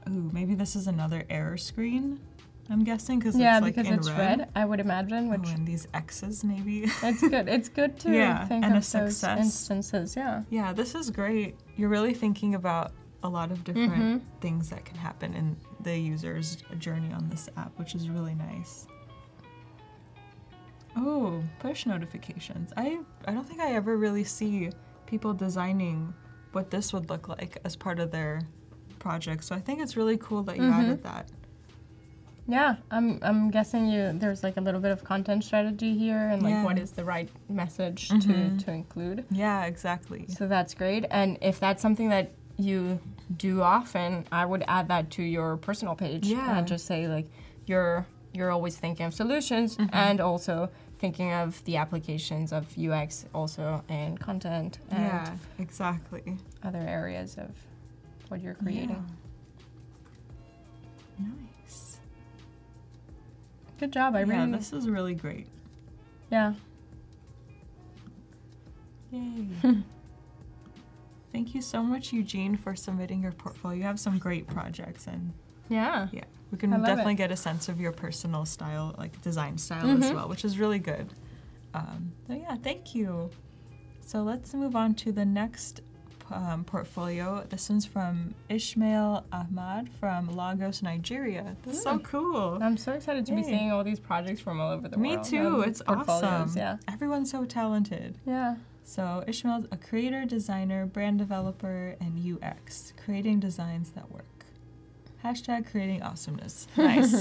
[SPEAKER 1] Ooh, maybe this is another error screen, I'm guessing, because it's like in
[SPEAKER 2] it's red, I would imagine. Which
[SPEAKER 1] and these X's maybe.
[SPEAKER 2] It's good. It's good to think
[SPEAKER 1] and
[SPEAKER 2] of
[SPEAKER 1] a success.
[SPEAKER 2] those instances. Yeah.
[SPEAKER 1] Yeah, this is great. You're really thinking about a lot of different things that can happen in the user's journey on this app, which is really nice. Oh, push notifications. I don't think I ever really see people designing what this would look like as part of their project. So I think it's really cool that you added that.
[SPEAKER 2] Yeah, I'm guessing there's like a little bit of content strategy here and like what is the right message to include. Yeah,
[SPEAKER 1] exactly.
[SPEAKER 2] So that's great. And if that's something that you do often, I would add that to your personal page.
[SPEAKER 1] Yeah.
[SPEAKER 2] And just say like you're always thinking of solutions and also thinking of the applications of UX also and content and
[SPEAKER 1] exactly.
[SPEAKER 2] other areas of what you're creating.
[SPEAKER 1] Yeah. Nice.
[SPEAKER 2] Good job.
[SPEAKER 1] This is really great.
[SPEAKER 2] Yeah.
[SPEAKER 1] Yay. Thank you so much, Eugene, for submitting your portfolio. You have some great projects, and
[SPEAKER 2] Yeah.
[SPEAKER 1] Yeah, we can definitely get a sense of your personal style, like design style as well, which is really good. But yeah, thank you. So let's move on to the next portfolio. This one's from Ishmael Ahmad from Lagos, Nigeria. This is so cool.
[SPEAKER 2] I'm so excited to be seeing all these projects from all over the world.
[SPEAKER 1] Me too. It's awesome.
[SPEAKER 2] Yeah.
[SPEAKER 1] Everyone's so talented.
[SPEAKER 2] Yeah.
[SPEAKER 1] So Ishmael's a creator, designer, brand developer, and UX, creating designs that work. Hashtag creating awesomeness. Nice.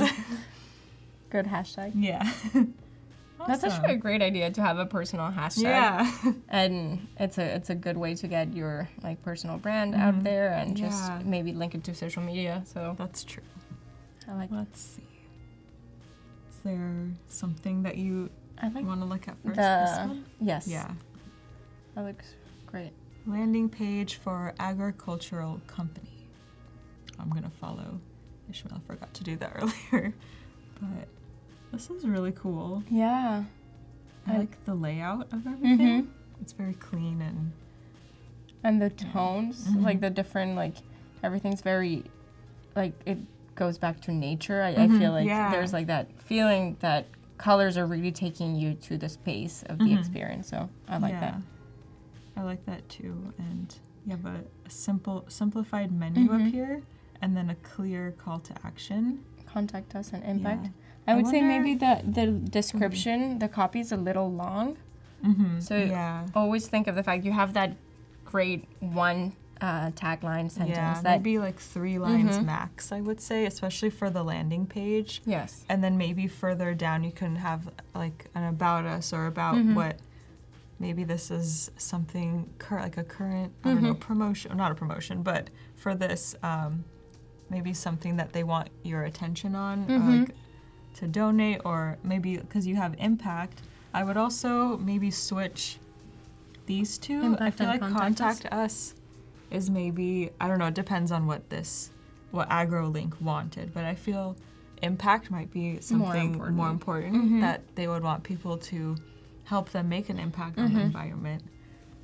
[SPEAKER 2] Good hashtag.
[SPEAKER 1] Yeah.
[SPEAKER 2] That's actually a great idea to have a personal hashtag.
[SPEAKER 1] Yeah.
[SPEAKER 2] And it's a good way to get your like personal brand out there and just maybe link it to social media. So
[SPEAKER 1] that's true.
[SPEAKER 2] I like.
[SPEAKER 1] Let's see. Is there something that you want to look at first?
[SPEAKER 2] This
[SPEAKER 1] one?
[SPEAKER 2] Yes.
[SPEAKER 1] Yeah.
[SPEAKER 2] That looks great.
[SPEAKER 1] Landing page for agricultural company. I'm gonna follow Ishmael. Forgot to do that earlier, but this is really cool.
[SPEAKER 2] Yeah.
[SPEAKER 1] I like the layout of everything. It's very clean
[SPEAKER 2] and the tones, like the different, like everything's very, like it goes back to nature. I feel like there's like that feeling that colors are really taking you to the space of the experience. So I like that.
[SPEAKER 1] I like that too. And you have a simplified menu up here, and then a clear call to action.
[SPEAKER 2] Contact us and impact. I would say maybe the description, the copy is a little long. So always think of the fact you have that great one tagline sentence.
[SPEAKER 1] Yeah,
[SPEAKER 2] that
[SPEAKER 1] maybe like 3 lines max, I would say, especially for the landing page.
[SPEAKER 2] Yes.
[SPEAKER 1] And then maybe further down you can have like an about us or about what, maybe this is something like a current, I don't know, promotion, not a promotion, but for this, maybe something that they want your attention on, like to donate, or maybe because you have impact. I would also maybe switch these two.
[SPEAKER 2] Impact
[SPEAKER 1] I feel
[SPEAKER 2] and
[SPEAKER 1] like contact us is maybe, I don't know, it depends on what AgroLink wanted, but I feel impact might be something more important that they would want people to help them make an impact on the environment.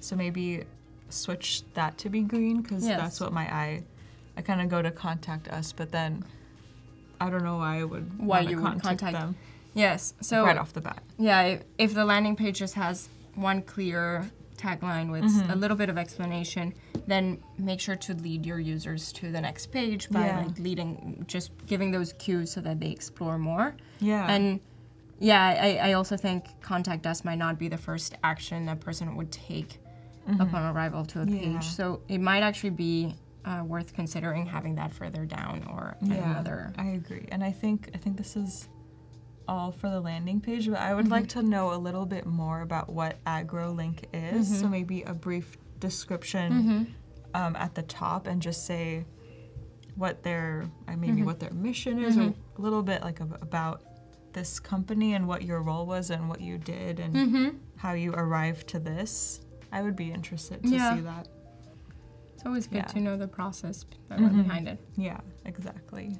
[SPEAKER 1] So maybe switch that to be green, because that's what I kind of go to contact us, but then I don't know why I would contact them.
[SPEAKER 2] Yes, so
[SPEAKER 1] right off the bat.
[SPEAKER 2] Yeah, if the landing page just has one clear tagline with a little bit of explanation, then make sure to lead your users to the next page by like just giving those cues so that they explore more. Yeah. And I also think contact us might not be the first action a person would take upon arrival to a page. So it might actually be worth considering having that further down or another.
[SPEAKER 1] I agree, and I think this is all for the landing page, but I would like to know a little bit more about what AgroLink is. So maybe a brief description at the top, and just say what their what their mission is, or a little bit like about this company and what your role was and what you did and how you arrived to this. I would be interested to see that.
[SPEAKER 2] It's always good to know the process that went behind it.
[SPEAKER 1] Yeah, exactly.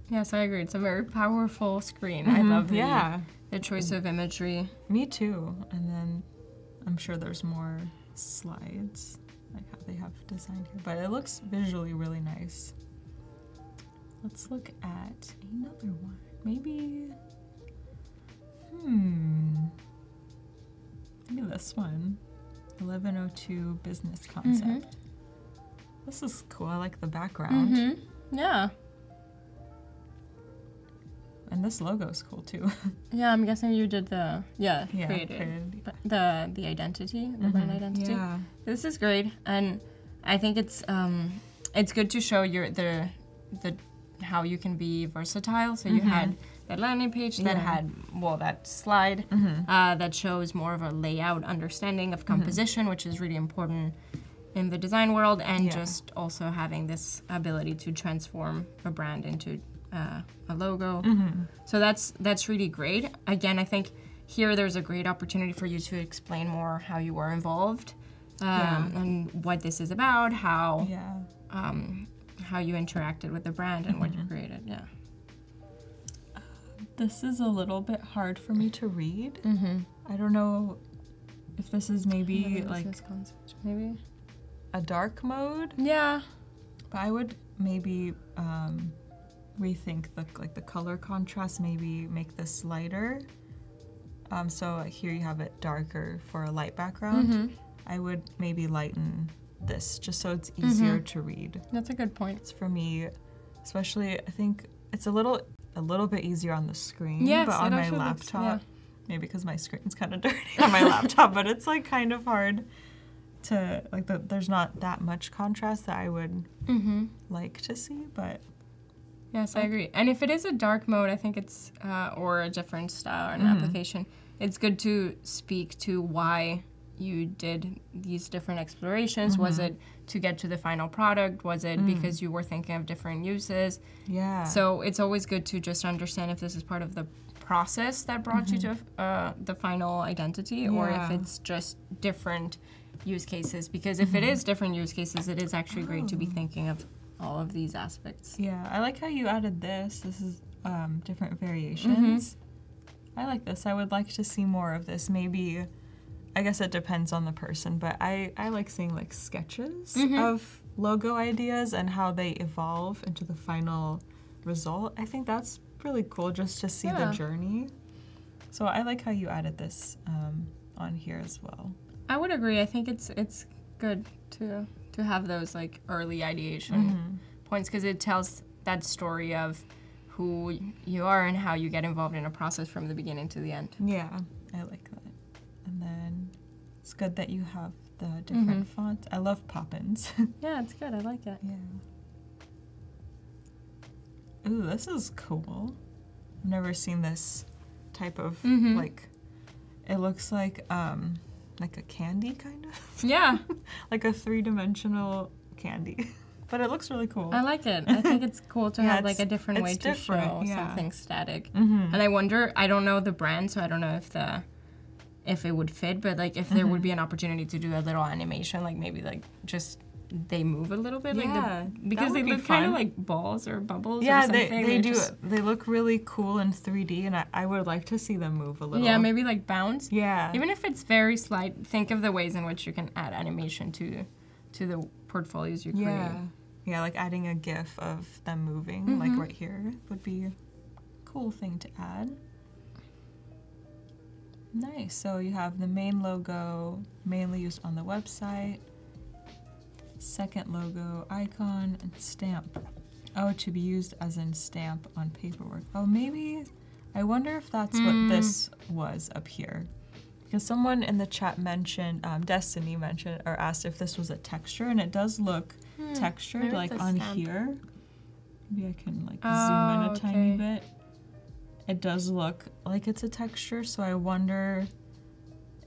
[SPEAKER 2] Yes, I agree. It's a very powerful screen. I love the choice of imagery.
[SPEAKER 1] Me too. And then I'm sure there's more slides, like how they have designed here. But it looks visually really nice. Let's look at another one. Maybe, maybe this one. 1102 business concept. This is cool. I like the background.
[SPEAKER 2] Yeah.
[SPEAKER 1] And this logo's cool too.
[SPEAKER 2] Yeah, I'm guessing you did created the identity, the brand identity. Yeah. This is great, and I think it's good to show the how you can be versatile. So you had that landing page that had that slide that shows more of a layout understanding of composition, which is really important in the design world, and just also having this ability to transform a brand into a logo. So that's really great. Again, I think here there's a great opportunity for you to explain more how you were involved and what this is about, how you interacted with the brand and what you created. Yeah.
[SPEAKER 1] This is a little bit hard for me to read. I don't know if this is maybe like
[SPEAKER 2] maybe a
[SPEAKER 1] dark mode.
[SPEAKER 2] Yeah.
[SPEAKER 1] But I would maybe rethink the color contrast, maybe make this lighter. So here you have it darker for a light background. I would maybe lighten this just so it's easier to read.
[SPEAKER 2] That's a good point.
[SPEAKER 1] It's for me, especially, I think it's a little bit easier on the screen,
[SPEAKER 2] yes,
[SPEAKER 1] but on my laptop, maybe because my screen's kind of dirty on my laptop, but it's like kind of hard to, like, there's not that much contrast that I would like to see, but...
[SPEAKER 2] Yes, I agree. And if it is a dark mode, I think it's, or a different style or an application, it's good to speak to why you did these different explorations. Was it to get to the final product? Was it because you were thinking of different uses?
[SPEAKER 1] Yeah.
[SPEAKER 2] So it's always good to just understand if this is part of the process that brought you to the final identity, or if it's just different use cases. Because if it is different use cases, it is actually great to be thinking of all of these aspects.
[SPEAKER 1] Yeah, I like how you added this. This is different variations. I like this. I would like to see more of this. Maybe, I guess it depends on the person, but I like seeing like sketches of logo ideas and how they evolve into the final result. I think that's really cool just to see the journey. So I like how you added this on here as well.
[SPEAKER 2] I would agree. I think it's good to have those like early ideation points, because it tells that story of who you are and how you get involved in a process from the beginning to the end.
[SPEAKER 1] Yeah, I like that. And then it's good that you have the different fonts. I love pop-ins.
[SPEAKER 2] Yeah, it's good. I like it.
[SPEAKER 1] Yeah. Ooh, this is cool. I've never seen this type of like, it looks like a candy kind of.
[SPEAKER 2] Yeah.
[SPEAKER 1] Like a 3-dimensional candy. But it looks really cool.
[SPEAKER 2] I like it. I think it's cool to have like a different way to show something static. And I wonder, I don't know the brand, so I don't know if it would fit, but like if there would be an opportunity to do a little animation, like maybe like just they move a little bit, because they look kind of like balls or bubbles.
[SPEAKER 1] Yeah,
[SPEAKER 2] or something.
[SPEAKER 1] they do. They look really cool in 3D, and I would like to see them move a little.
[SPEAKER 2] Yeah, maybe like bounce.
[SPEAKER 1] Yeah.
[SPEAKER 2] Even if it's very slight, think of the ways in which you can add animation to the portfolios you create.
[SPEAKER 1] Yeah, like adding a GIF of them moving, like right here, would be a cool thing to add. Nice. So you have the main logo, mainly used on the website. Second logo, icon, and stamp. Oh, to be used as in stamp on paperwork. Oh, maybe, I wonder if that's what this was up here. Because someone in the chat mentioned, Destiny mentioned, or asked if this was a texture, and it does look textured, maybe like on stamp. Here. Maybe I can like zoom in a tiny bit. It does look like it's a texture, so I wonder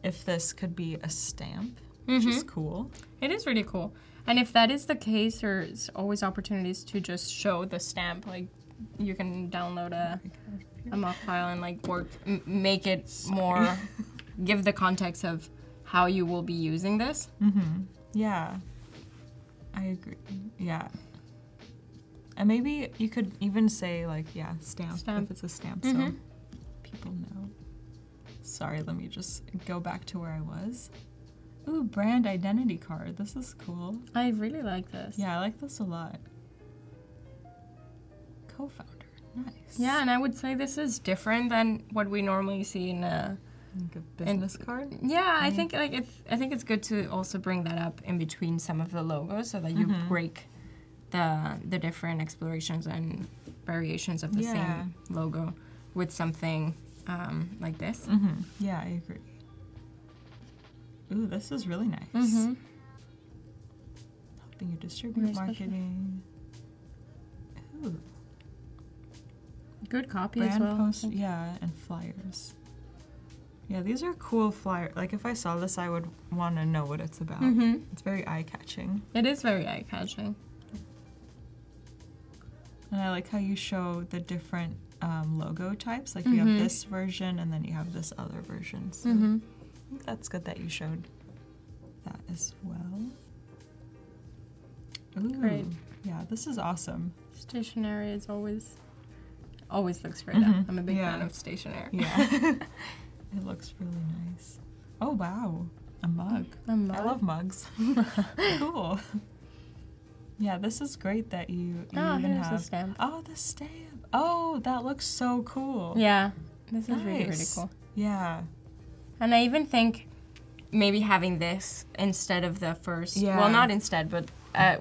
[SPEAKER 1] if this could be a stamp, which is cool.
[SPEAKER 2] It is really cool. And if that is the case, there's always opportunities to just show the stamp. Like, you can download a mock file and like make it more, give the context of how you will be using this.
[SPEAKER 1] Yeah, I agree. Yeah. And maybe you could even say like, stamp. If it's a stamp, so people know. Sorry, let me just go back to where I was. Ooh, brand identity card. This is cool.
[SPEAKER 2] I really like this.
[SPEAKER 1] Yeah, I like this a lot. Co-founder. Nice.
[SPEAKER 2] Yeah, and I would say this is different than what we normally see in a
[SPEAKER 1] like a business card.
[SPEAKER 2] Yeah, I think it's good to also bring that up in between some of the logos so that you break the different explorations and variations of the same logo with something like this.
[SPEAKER 1] Yeah, I agree. Ooh, this is really nice. Helping you distribute marketing. Ooh.
[SPEAKER 2] Good copy
[SPEAKER 1] Brand
[SPEAKER 2] as well.
[SPEAKER 1] post, and flyers. Yeah, these are cool flyers. Like, if I saw this, I would want to know what it's about. It's very eye-catching.
[SPEAKER 2] It is very eye-catching.
[SPEAKER 1] And I like how you show the different logo types. Like, you have this version, and then you have this other version. So I think that's good that you showed that as well. Ooh,
[SPEAKER 2] great.
[SPEAKER 1] Yeah, this is awesome.
[SPEAKER 2] Stationery is always looks great. I'm a big fan of stationery.
[SPEAKER 1] Yeah. It looks really nice. Oh, wow. A mug.
[SPEAKER 2] A mug?
[SPEAKER 1] I love mugs. Cool. Yeah, this is great that you even
[SPEAKER 2] here's
[SPEAKER 1] have...
[SPEAKER 2] the stamp.
[SPEAKER 1] Oh, the stamp. Oh, that looks so cool.
[SPEAKER 2] Yeah, this is
[SPEAKER 1] Nice.
[SPEAKER 2] really, really cool.
[SPEAKER 1] Yeah.
[SPEAKER 2] And I even think maybe having this instead of the first,
[SPEAKER 1] Yeah.
[SPEAKER 2] well, not instead, but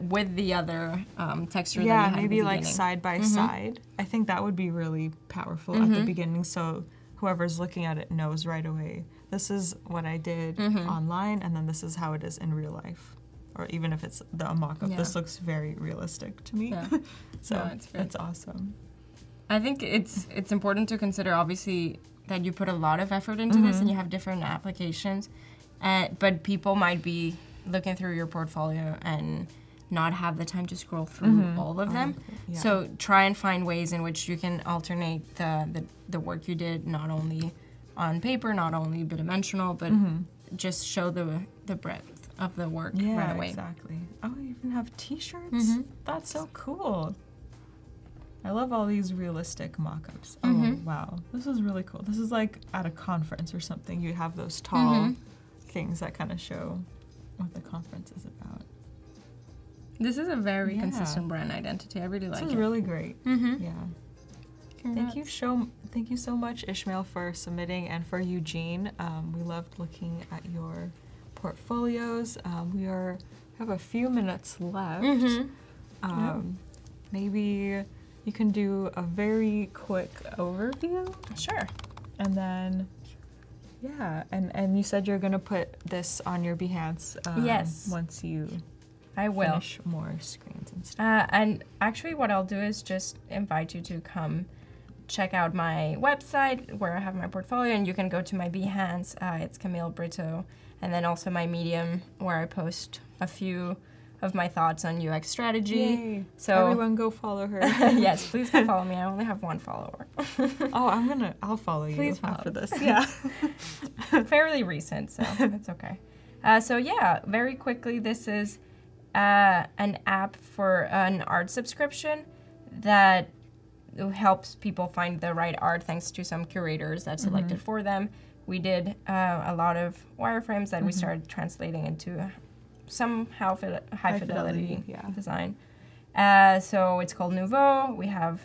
[SPEAKER 2] with the other texture that you
[SPEAKER 1] Yeah,
[SPEAKER 2] had
[SPEAKER 1] maybe
[SPEAKER 2] at the
[SPEAKER 1] like
[SPEAKER 2] beginning.
[SPEAKER 1] side by side. I think that would be really powerful at the beginning, so whoever's looking at it knows right away. This is what I did online, and then this is how it is in real life. Or even if it's a mock-up, this looks very realistic to me.
[SPEAKER 2] Yeah.
[SPEAKER 1] So
[SPEAKER 2] No, it's great.
[SPEAKER 1] it's awesome.
[SPEAKER 2] I think it's important to consider, obviously, that you put a lot of effort into this and you have different applications, but people might be looking through your portfolio and not have the time to scroll through all of them.
[SPEAKER 1] Yeah.
[SPEAKER 2] So try and find ways in which you can alternate the work you did, not only on paper, not only bidimensional, but just show the breadth of the work right away.
[SPEAKER 1] Exactly. Oh, you even have t-shirts? That's so cool. I love all these realistic mock-ups. Oh, wow. This is really cool. This is like at a conference or something. You have those tall things that kind of show what the conference is about.
[SPEAKER 2] This is a very consistent brand identity. I really like it.
[SPEAKER 1] This is really great. Yeah.
[SPEAKER 2] Congrats.
[SPEAKER 1] Thank you so much, Ishmael, for submitting, and for Eugene. We loved looking at your portfolios. We have a few minutes left. Maybe you can do a very quick overview.
[SPEAKER 2] Sure.
[SPEAKER 1] And then, yeah, and you said you're gonna put this on your Behance
[SPEAKER 2] Yes.
[SPEAKER 1] once you
[SPEAKER 2] I will.
[SPEAKER 1] finish more screens and stuff.
[SPEAKER 2] And actually what I'll do is just invite you to come check out my website where I have my portfolio, and you can go to my Behance, it's Camille Brito, and then also my Medium where I post a few of my thoughts on UX strategy.
[SPEAKER 1] Yay.
[SPEAKER 2] So
[SPEAKER 1] Everyone go follow her.
[SPEAKER 2] yes, please go follow me. I only have one follower.
[SPEAKER 1] Oh, I'll follow you
[SPEAKER 2] Please follow.
[SPEAKER 1] after this. Yeah.
[SPEAKER 2] Fairly recent, so it's okay. So yeah, very quickly, this is an app for an art subscription that helps people find the right art thanks to some curators that selected for them. We did a lot of wireframes that we started translating into somehow high fidelity design. So it's called Nouveau. We have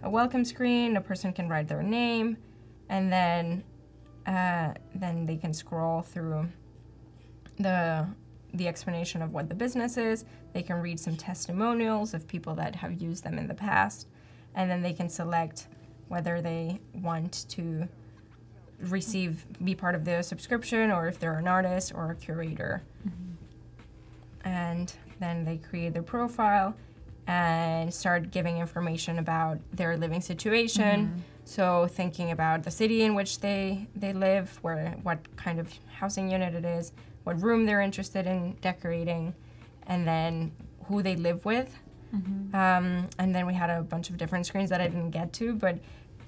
[SPEAKER 2] a welcome screen. A person can write their name, and then they can scroll through the explanation of what the business is. They can read some testimonials of people that have used them in the past, and then they can select whether they want to be part of the subscription, or if they're an artist or a curator. And then they create their profile and start giving information about their living situation. So thinking about the city in which they live, what kind of housing unit it is, what room they're interested in decorating, and then who they live with. And then we had a bunch of different screens that I didn't get to, but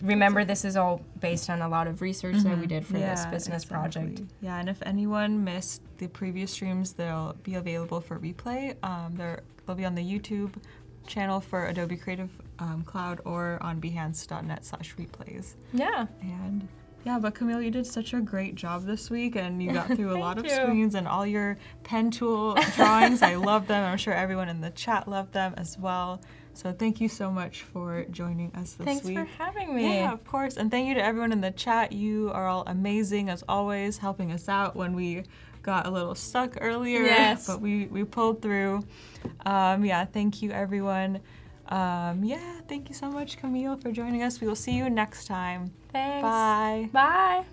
[SPEAKER 2] remember, this is all based on a lot of research that we did for this business project.
[SPEAKER 1] Yeah, and if anyone missed the previous streams, they'll be available for replay. They'll be on the YouTube channel for Adobe Creative Cloud or on behance.net/replays.
[SPEAKER 2] Yeah.
[SPEAKER 1] And yeah, but Camille, you did such a great job this week, and you got through a lot of
[SPEAKER 2] you.
[SPEAKER 1] screens and all your pen tool drawings. I love them. I'm sure everyone in the chat loved them as well. So thank you so much for joining us this week.
[SPEAKER 2] Thanks for having me.
[SPEAKER 1] Yeah, of course. And thank you to everyone in the chat. You are all amazing as always, helping us out when we got a little stuck earlier.
[SPEAKER 2] Yes.
[SPEAKER 1] But we pulled through. Yeah, thank you everyone. Yeah, thank you so much, Camille, for joining us. We will see you next time.
[SPEAKER 2] Thanks.
[SPEAKER 1] Bye.
[SPEAKER 2] Bye.